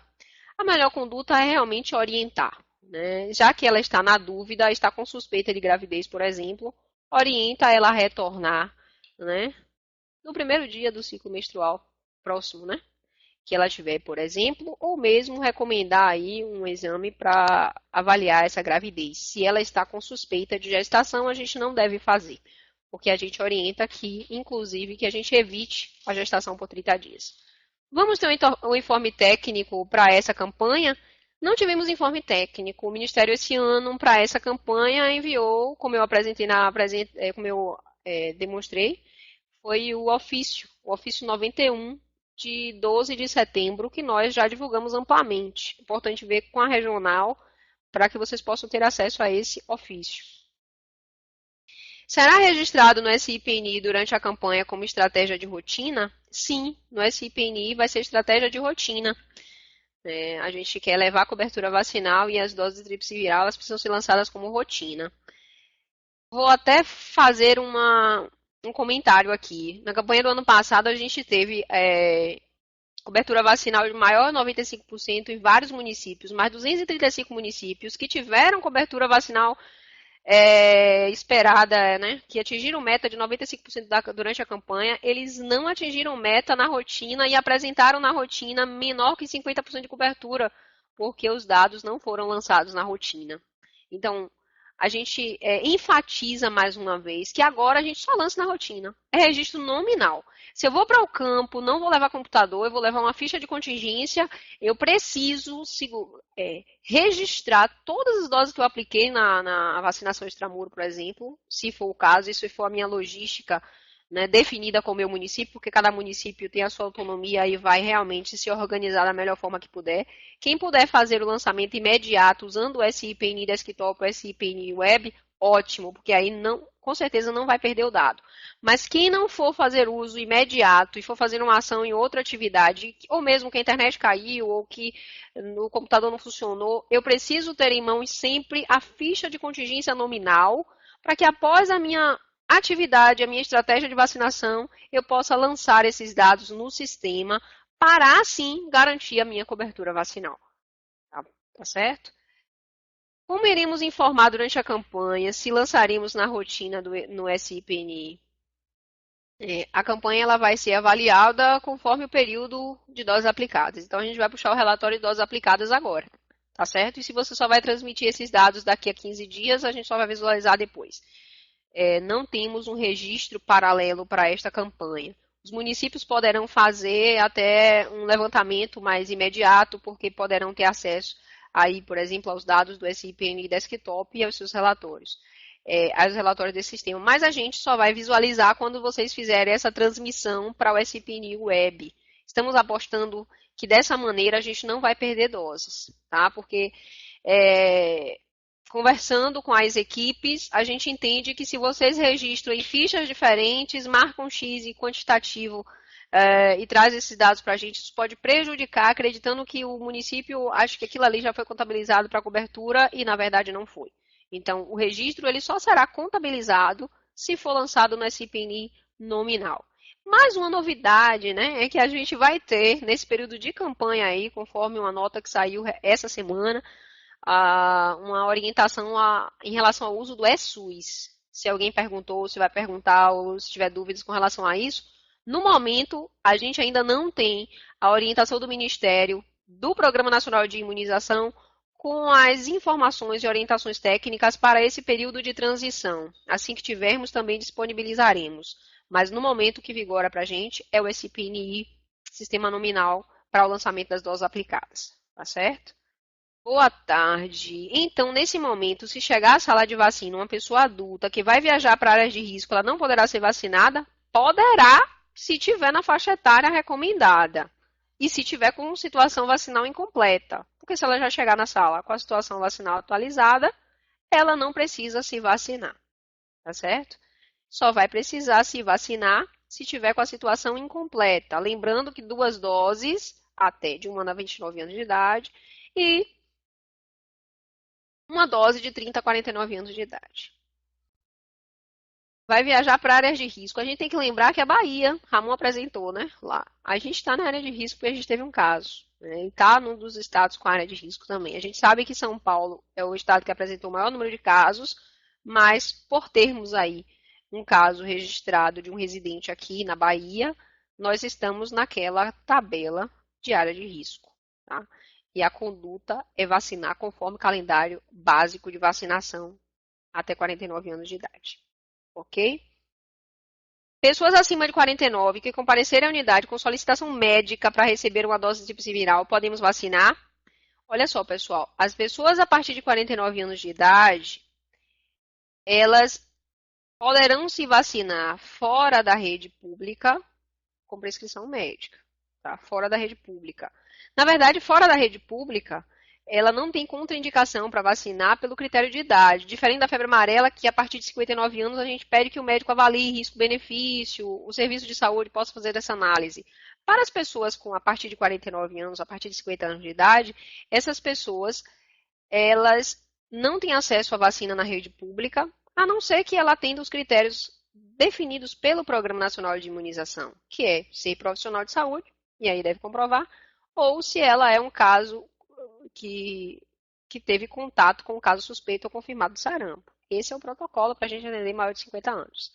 A melhor conduta é realmente orientar, né? Já que ela está na dúvida, está com suspeita de gravidez, por exemplo, orienta ela a retornar, né, no primeiro dia do ciclo menstrual próximo, né, que ela tiver, por exemplo, ou mesmo recomendar aí um exame para avaliar essa gravidez. Se ela está com suspeita de gestação, a gente não deve fazer, porque a gente orienta aqui, inclusive, que a gente evite a gestação por 30 dias. Vamos ter um informe técnico para essa campanha? Não tivemos informe técnico. O Ministério esse ano, para essa campanha, enviou, como eu apresentei como eu demonstrei, foi o ofício 91 de 12 de setembro, que nós já divulgamos amplamente. Importante ver com a regional, para que vocês possam ter acesso a esse ofício. Será registrado no SIPNI durante a campanha como estratégia de rotina? Sim, no SIPNI vai ser estratégia de rotina. A gente quer levar a cobertura vacinal e as doses de tríplice viral, elas precisam ser lançadas como rotina. Vou até fazer um comentário aqui. Na campanha do ano passado, a gente teve cobertura vacinal de maior 95% em vários municípios, mais 235 municípios que tiveram cobertura vacinal esperada, né, que atingiram meta de 95% durante a campanha, eles não atingiram meta na rotina e apresentaram na rotina menor que 50% de cobertura, porque os dados não foram lançados na rotina. Então, a gente enfatiza mais uma vez que agora a gente só lança na rotina. É registro nominal. Se eu vou para o campo, não vou levar computador, eu vou levar uma ficha de contingência, eu preciso registrar todas as doses que eu apliquei na vacinação extramuro, por exemplo, se for o caso, e se for a minha logística, né, definida com o meu município, porque cada município tem a sua autonomia e vai realmente se organizar da melhor forma que puder. Quem puder fazer o lançamento imediato usando o SIPNI Desktop ou SIPNI Web, ótimo, porque aí com certeza não vai perder o dado. Mas quem não for fazer uso imediato e for fazer uma ação em outra atividade, ou mesmo que a internet caiu ou que o computador não funcionou, eu preciso ter em mãos sempre a ficha de contingência nominal para que após a minha atividade, a minha estratégia de vacinação, eu possa lançar esses dados no sistema para, assim, garantir a minha cobertura vacinal. Tá certo? Como iremos informar durante a campanha se lançaremos na rotina no SIPNI? A campanha ela vai ser avaliada conforme o período de doses aplicadas. Então, a gente vai puxar o relatório de doses aplicadas agora. Tá certo? E se você só vai transmitir esses dados daqui a 15 dias, a gente só vai visualizar depois. Não temos um registro paralelo para esta campanha. Os municípios poderão fazer até um levantamento mais imediato, porque poderão ter acesso aí, por exemplo, aos dados do SIPNI Desktop e aos seus relatórios, aos relatórios desse sistema. Mas a gente só vai visualizar quando vocês fizerem essa transmissão para o SIPNI Web. Estamos apostando que dessa maneira a gente não vai perder doses, tá? Porque conversando com as equipes, a gente entende que se vocês registram em fichas diferentes, marcam um X e quantitativo e traz esses dados para a gente, isso pode prejudicar, acreditando que o município acha que aquilo ali já foi contabilizado para cobertura e na verdade não foi. Então, o registro ele só será contabilizado se for lançado no SIPNI nominal. Mais uma novidade, né, é que a gente vai ter, nesse período de campanha aí, conforme uma nota que saiu essa semana, uma orientação em relação ao uso do eSUS. Se alguém perguntou, se vai perguntar, ou se tiver dúvidas com relação a isso, no momento, a gente ainda não tem a orientação do Ministério do Programa Nacional de Imunização com as informações e orientações técnicas para esse período de transição. Assim que tivermos, também disponibilizaremos. Mas no momento que vigora para a gente é o SIPNI, Sistema Nominal, para o lançamento das doses aplicadas. Tá certo? Boa tarde. Então, nesse momento, se chegar à sala de vacina uma pessoa adulta que vai viajar para áreas de risco, ela não poderá ser vacinada? Poderá, se tiver na faixa etária recomendada e se tiver com situação vacinal incompleta. Porque se ela já chegar na sala com a situação vacinal atualizada, ela não precisa se vacinar, tá certo? Só vai precisar se vacinar se tiver com a situação incompleta. Lembrando que 2 doses, até de 1 ano a 29 anos de idade, e uma dose de 30 a 49 anos de idade. Vai viajar para áreas de risco. A gente tem que lembrar que a Bahia, Ramon apresentou, né, lá. A gente está na área de risco porque a gente teve um caso, né, e está num dos estados com área de risco também. A gente sabe que São Paulo é o estado que apresentou o maior número de casos, mas por termos aí um caso registrado de um residente aqui na Bahia, nós estamos naquela tabela de área de risco, tá? E a conduta é vacinar conforme o calendário básico de vacinação até 49 anos de idade. Ok? Pessoas acima de 49 que comparecerem à unidade com solicitação médica para receber uma dose de tríplice viral, podemos vacinar? Olha só, pessoal, as pessoas a partir de 49 anos de idade, elas poderão se vacinar fora da rede pública com prescrição médica, tá? Fora da rede pública. Na verdade, fora da rede pública, ela não tem contraindicação para vacinar pelo critério de idade. Diferente da febre amarela, que a partir de 59 anos a gente pede que o médico avalie risco-benefício, o serviço de saúde possa fazer essa análise. Para as pessoas com a partir de 49 anos, a partir de 50 anos de idade, essas pessoas, elas não têm acesso à vacina na rede pública, a não ser que ela atenda os critérios definidos pelo Programa Nacional de Imunização, que é ser profissional de saúde, e aí deve comprovar, ou se ela é um caso que teve contato com o caso suspeito ou confirmado de sarampo. Esse é o protocolo para a gente atender maior de 50 anos.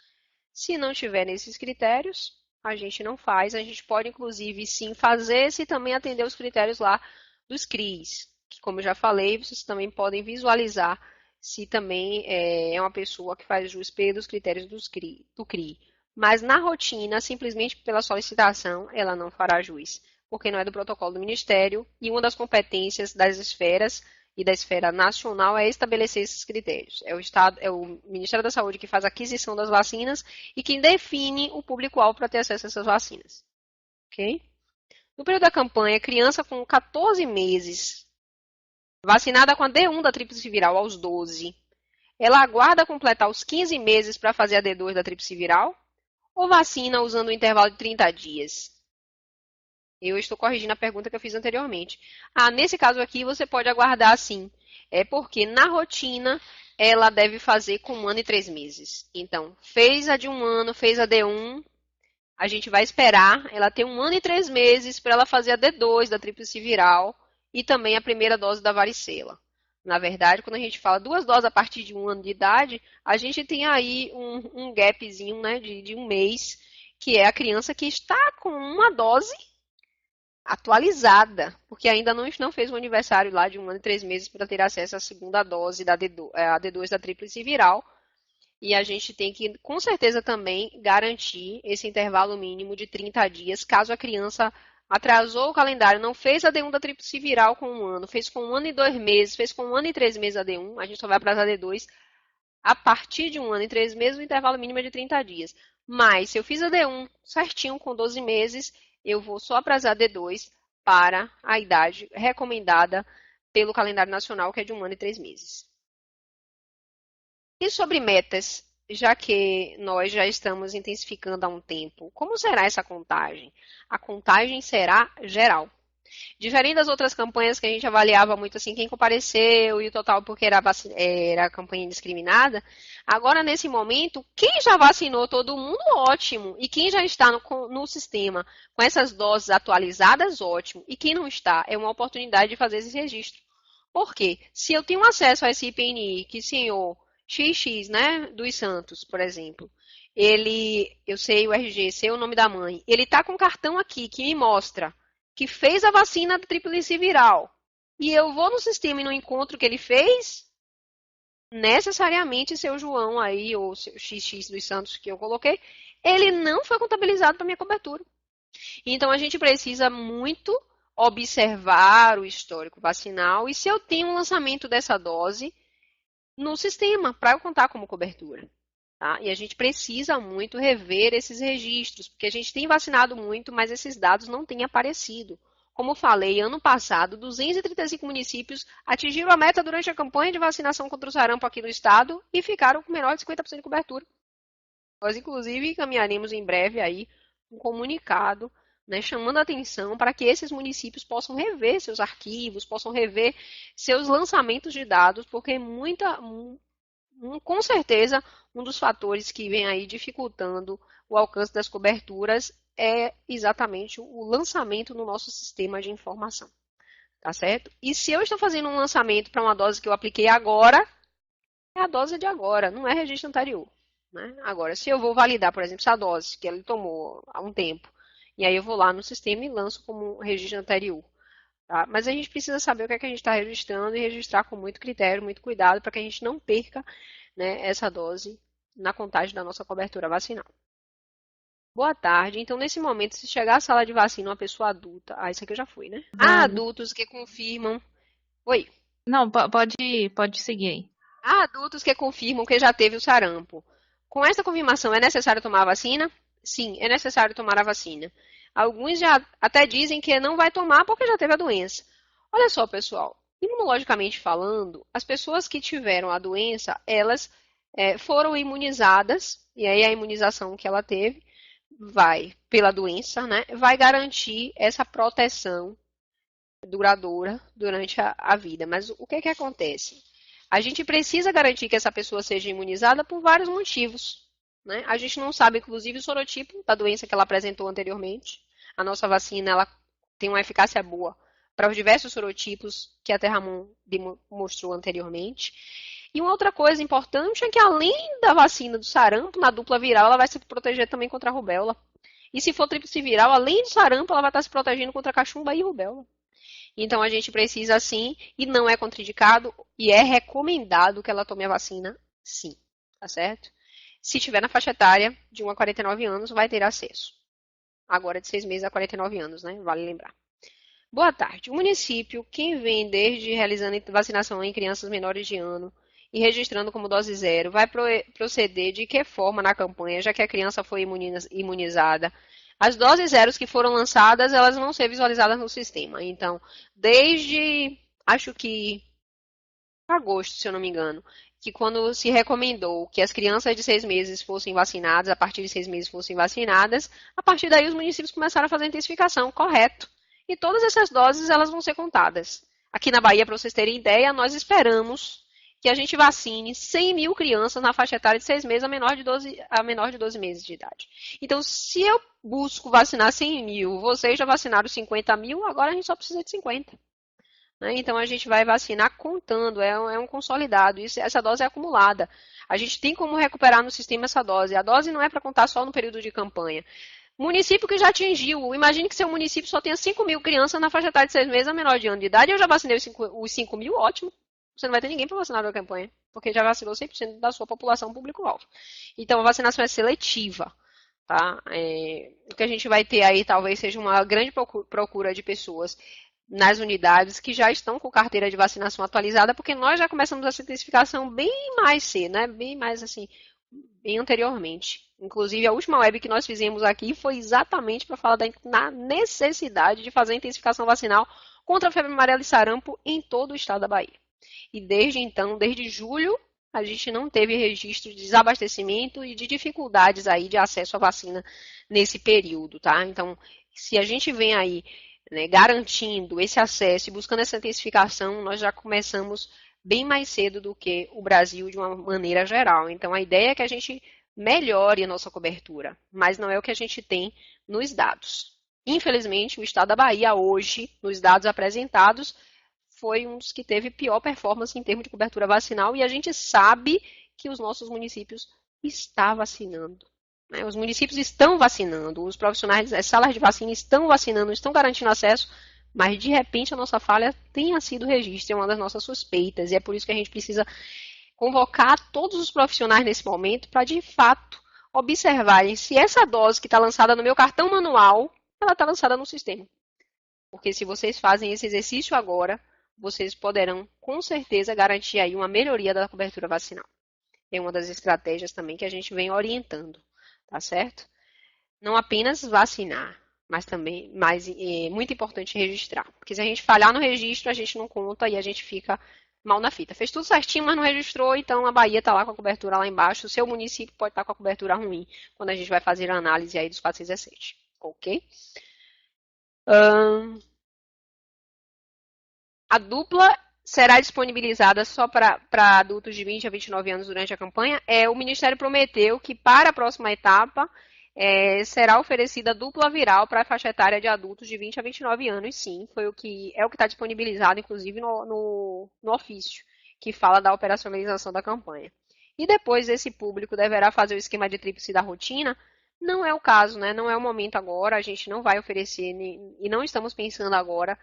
Se não tiver nesses critérios, a gente não faz. A gente pode, inclusive, sim fazer se também atender os critérios lá dos CRIs, que, como eu já falei, vocês também podem visualizar se também é uma pessoa que faz jus pelos critérios do CRI. Mas na rotina, simplesmente pela solicitação, ela não fará jus, porque não é do protocolo do Ministério, e uma das competências das esferas e da esfera nacional é estabelecer esses critérios. É o Ministério da Saúde que faz a aquisição das vacinas e quem define o público-alvo para ter acesso a essas vacinas. Ok? No período da campanha, criança com 14 meses, vacinada com a D1 da tríplice viral aos 12, ela aguarda completar os 15 meses para fazer a D2 da tríplice viral ou vacina usando o intervalo de 30 dias? Eu estou corrigindo a pergunta que eu fiz anteriormente. Nesse caso aqui, você pode aguardar sim. É porque na rotina, ela deve fazer com 1 ano e 3 meses. Então, fez a de 1 ano, fez a D1, a gente vai esperar ela ter 1 ano e 3 meses para ela fazer a D2 da tríplice viral e também a primeira dose da varicela. Na verdade, quando a gente fala 2 doses a partir de 1 ano de idade, a gente tem aí um gapzinho, né, de 1 mês, que é a criança que está com uma dose atualizada, porque ainda não fez o aniversário lá de 1 ano e 3 meses para ter acesso à segunda dose da D2 da tríplice viral. E a gente tem que, com certeza, também garantir esse intervalo mínimo de 30 dias, caso a criança atrasou o calendário, não fez a D1 da tríplice viral com 1 ano, fez com 1 ano e 2 meses, fez com 1 ano e 3 meses a D1, a gente só vai para a D2 a partir de 1 ano e 3 meses, o intervalo mínimo é de 30 dias. Mas, se eu fiz a D1 certinho, com 12 meses, eu vou só atrasar a D2 para a idade recomendada pelo calendário nacional, que é de 1 ano e 3 meses. E sobre metas, já que nós já estamos intensificando há um tempo, como será essa contagem? A contagem será geral. Diferente das outras campanhas que a gente avaliava muito assim, quem compareceu e o total porque era campanha indiscriminada, agora nesse momento, quem já vacinou todo mundo, ótimo. E quem já está no sistema com essas doses atualizadas, ótimo. E quem não está, é uma oportunidade de fazer esse registro. Por quê? Se eu tenho acesso a esse IPNI, que senhor XX, né, dos Santos, por exemplo, eu sei o RG, sei o nome da mãe, ele está com um cartão aqui que me mostra que fez a vacina da tríplice viral, e eu vou no sistema e não encontro o que ele fez, necessariamente seu João aí, ou seu XX dos Santos que eu coloquei, ele não foi contabilizado para minha cobertura. Então, a gente precisa muito observar o histórico vacinal, e se eu tenho um lançamento dessa dose no sistema, para eu contar como cobertura. Tá? E a gente precisa muito rever esses registros, porque a gente tem vacinado muito, mas esses dados não têm aparecido. Como falei, ano passado, 235 municípios atingiram a meta durante a campanha de vacinação contra o sarampo aqui no estado e ficaram com menor de 50% de cobertura. Nós, inclusive, encaminharemos em breve aí um comunicado, né, chamando a atenção para que esses municípios possam rever seus arquivos, possam rever seus lançamentos de dados, porque com certeza, um dos fatores que vem aí dificultando o alcance das coberturas é exatamente o lançamento no nosso sistema de informação. Tá certo? E se eu estou fazendo um lançamento para uma dose que eu apliquei agora, é a dose de agora, não é registro anterior. Né? Agora, se eu vou validar, por exemplo, essa dose que ele tomou há um tempo, e aí eu vou lá no sistema e lanço como registro anterior. Tá? Mas a gente precisa saber o que é que a gente está registrando e registrar com muito critério, muito cuidado, para que a gente não perca, né, essa dose na contagem da nossa cobertura vacinal. Boa tarde. Então, nesse momento, se chegar à sala de vacina uma pessoa adulta... Ah, isso aqui eu já fui, né? Há adultos que confirmam... Oi. Não, pode seguir aí. Há adultos que confirmam que já teve o sarampo. Com essa confirmação, é necessário tomar a vacina? Sim, é necessário tomar a vacina. Alguns já até dizem que não vai tomar porque já teve a doença. Olha só, pessoal. Imunologicamente falando, as pessoas que tiveram a doença, elas foram imunizadas, e aí a imunização que ela teve vai, pela doença, né, vai garantir essa proteção duradoura durante a vida. Mas o que acontece? A gente precisa garantir que essa pessoa seja imunizada por vários motivos. Né? A gente não sabe, inclusive, o sorotipo da doença que ela apresentou anteriormente. A nossa vacina ela tem uma eficácia boa para os diversos sorotipos que a Terramon mostrou anteriormente. E uma outra coisa importante é que, além da vacina do sarampo, na dupla viral, ela vai se proteger também contra a rubéola. E se for tríplice viral, além do sarampo, ela vai estar se protegendo contra a cachumba e rubéola. Então, a gente precisa, sim, e não é contraindicado, e é recomendado que ela tome a vacina, sim. Tá certo? Se tiver na faixa etária de 1 a 49 anos, vai ter acesso. Agora de 6 meses a 49 anos, né? Vale lembrar. Boa tarde. O município, quem vem desde realizando vacinação em crianças menores de ano e registrando como dose zero, vai proceder de que forma na campanha, já que a criança foi imunizada? As doses zeros que foram lançadas, elas vão ser visualizadas no sistema. Então, desde, acho que agosto, se eu não me engano, que quando se recomendou que as crianças de 6 meses fossem vacinadas, a partir de 6 meses fossem vacinadas, a partir daí os municípios começaram a fazer a intensificação, correto. E todas essas doses, elas vão ser contadas. Aqui na Bahia, para vocês terem ideia, nós esperamos que a gente vacine 100 mil crianças na faixa etária de 6 meses a menor de 12 meses de idade. Então, se eu busco vacinar 100 mil, vocês já vacinaram 50 mil, agora a gente só precisa de 50. Então, a gente vai vacinar contando, é um consolidado, essa dose é acumulada. A gente tem como recuperar no sistema essa dose. A dose não é para contar só no período de campanha. Município que já atingiu, imagine que seu município só tenha 5 mil crianças na faixa etária de 6 meses a menor de ano de idade, eu já vacinei os 5 mil, ótimo. Você não vai ter ninguém para vacinar na campanha, porque já vacinou 100% da sua população público-alvo. Então, a vacinação é seletiva. Tá? O que a gente vai ter aí talvez seja uma grande procura de pessoas nas unidades que já estão com carteira de vacinação atualizada, porque nós já começamos essa intensificação bem mais cedo, né? Bem mais assim, bem anteriormente. Inclusive, a última web que nós fizemos aqui foi exatamente para falar na necessidade de fazer a intensificação vacinal contra a febre amarela e sarampo em todo o estado da Bahia. E desde então, desde julho, a gente não teve registro de desabastecimento e de dificuldades aí de acesso à vacina nesse período, tá? Então, se a gente vem aí, né, garantindo esse acesso e buscando essa intensificação, nós já começamos bem mais cedo do que o Brasil de uma maneira geral. Então, a ideia é que a gente melhore a nossa cobertura, mas não é o que a gente tem nos dados. Infelizmente, o estado da Bahia hoje, nos dados apresentados, foi um dos que teve pior performance em termos de cobertura vacinal e a gente sabe que os nossos municípios estão vacinando. Né? Os municípios estão vacinando, os profissionais das salas de vacina estão vacinando, estão garantindo acesso, mas de repente a nossa falha tenha sido registro, é uma das nossas suspeitas e é por isso que a gente precisa convocar todos os profissionais nesse momento para de fato observarem se essa dose que está lançada no meu cartão manual, ela está lançada no sistema. Porque se vocês fazem esse exercício agora, vocês poderão, com certeza, garantir aí uma melhoria da cobertura vacinal. é uma das estratégias também que a gente vem orientando, tá certo? Não apenas vacinar, mas também, é muito importante registrar. Porque se a gente falhar no registro, a gente não conta e a gente fica mal na fita. Fez tudo certinho, mas não registrou, então a Bahia está lá com a cobertura lá embaixo. O seu município pode estar com a cobertura ruim quando a gente vai fazer a análise aí dos 417. Ok? A dupla será disponibilizada só para adultos de 20 a 29 anos durante a campanha. O Ministério prometeu que para a próxima etapa será oferecida dupla viral para a faixa etária de adultos de 20 a 29 anos, sim. Foi o que está disponibilizado, inclusive, no ofício, que fala da operacionalização da campanha. E depois esse público deverá fazer o esquema de tríplice da rotina. Não é o caso, né? Não é o momento agora, a gente não vai oferecer e não estamos pensando agora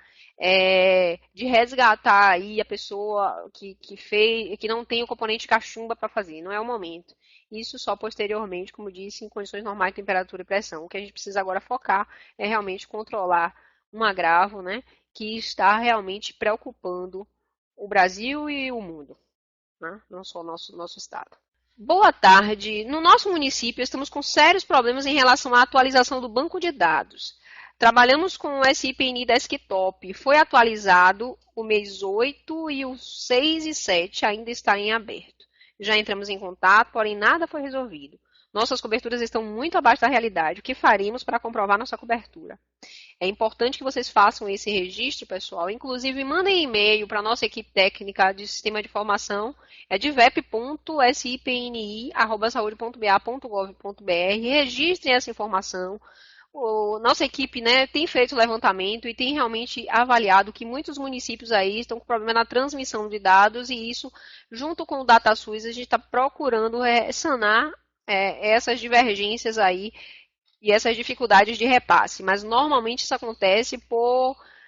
de resgatar aí a pessoa que não tem o componente cachumba para fazer, não é o momento. Isso só posteriormente, como disse, em condições normais de temperatura e pressão. O que a gente precisa agora focar é realmente controlar um agravo, né, que está realmente preocupando o Brasil e o mundo, né? Não só o nosso estado. Boa tarde. No nosso município, estamos com sérios problemas em relação à atualização do banco de dados. Trabalhamos com o SIPNI Desktop. Foi atualizado o mês 8 e o 6 e 7 ainda está em aberto. Já entramos em contato, porém nada foi resolvido. Nossas coberturas estão muito abaixo da realidade. O que faremos para comprovar nossa cobertura? É importante que vocês façam esse registro, pessoal. Inclusive, mandem e-mail para a nossa equipe técnica de sistema de informação. É divep.sipni@saude.ba.gov.br. Registrem essa informação. Nossa equipe, né, tem feito o levantamento e tem realmente avaliado que muitos municípios aí estão com problema na transmissão de dados e isso, junto com o DataSUS, a gente está procurando sanar essas divergências aí e essas dificuldades de repasse. Mas normalmente isso acontece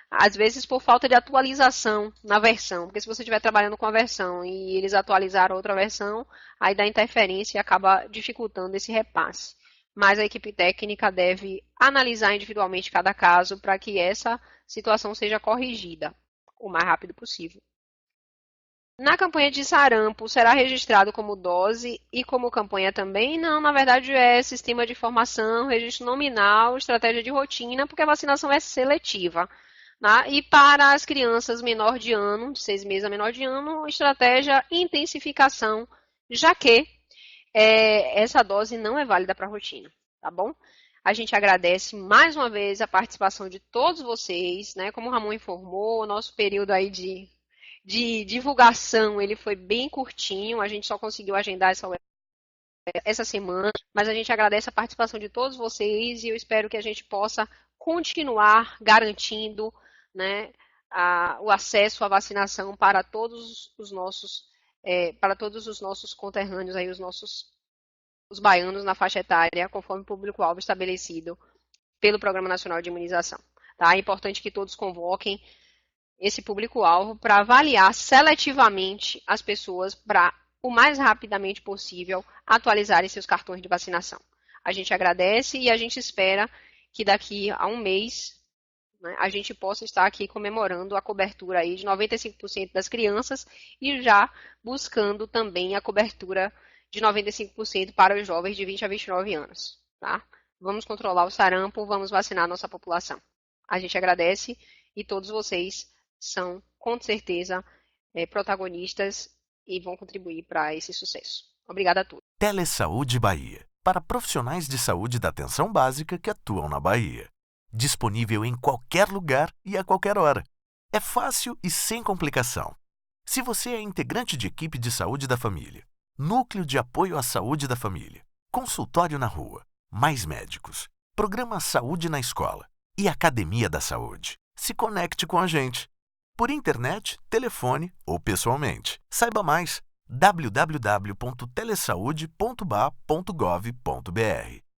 às vezes por falta de atualização na versão, porque se você estiver trabalhando com a versão e eles atualizaram outra versão, aí dá interferência e acaba dificultando esse repasse. Mas a equipe técnica deve analisar individualmente cada caso para que essa situação seja corrigida o mais rápido possível. Na campanha de sarampo, será registrado como dose e como campanha também? Não, na verdade é sistema de informação, registro nominal, estratégia de rotina, porque a vacinação é seletiva. Né? E para as crianças menor de ano, de 6 meses a menor de ano, estratégia intensificação, já que essa dose não é válida para a rotina, tá bom? A gente agradece mais uma vez a participação de todos vocês, né? Como o Ramon informou, o nosso período aí de divulgação, ele foi bem curtinho, a gente só conseguiu agendar essa semana, mas a gente agradece a participação de todos vocês e eu espero que a gente possa continuar garantindo, né, o acesso à vacinação para todos os nossos conterrâneos, aí, os baianos na faixa etária, conforme o público-alvo estabelecido pelo Programa Nacional de Imunização. Tá? É importante que todos convoquem esse público-alvo para avaliar seletivamente as pessoas para, o mais rapidamente possível, atualizarem seus cartões de vacinação. A gente agradece e a gente espera que daqui a um mês, né, a gente possa estar aqui comemorando a cobertura aí de 95% das crianças e já buscando também a cobertura de 95% para os jovens de 20 a 29 anos. Tá? Vamos controlar o sarampo, vamos vacinar a nossa população. A gente agradece e todos vocês são, com certeza, protagonistas e vão contribuir para esse sucesso. Obrigada a todos. Telesaúde Bahia, para profissionais de saúde da atenção básica que atuam na Bahia. Disponível em qualquer lugar e a qualquer hora. É fácil e sem complicação. Se você é integrante de equipe de saúde da família, núcleo de apoio à saúde da família, consultório na rua, mais médicos, programa Saúde na Escola e Academia da Saúde, se conecte com a gente. Por internet, telefone ou pessoalmente. Saiba mais: www.telesaude.ba.gov.br.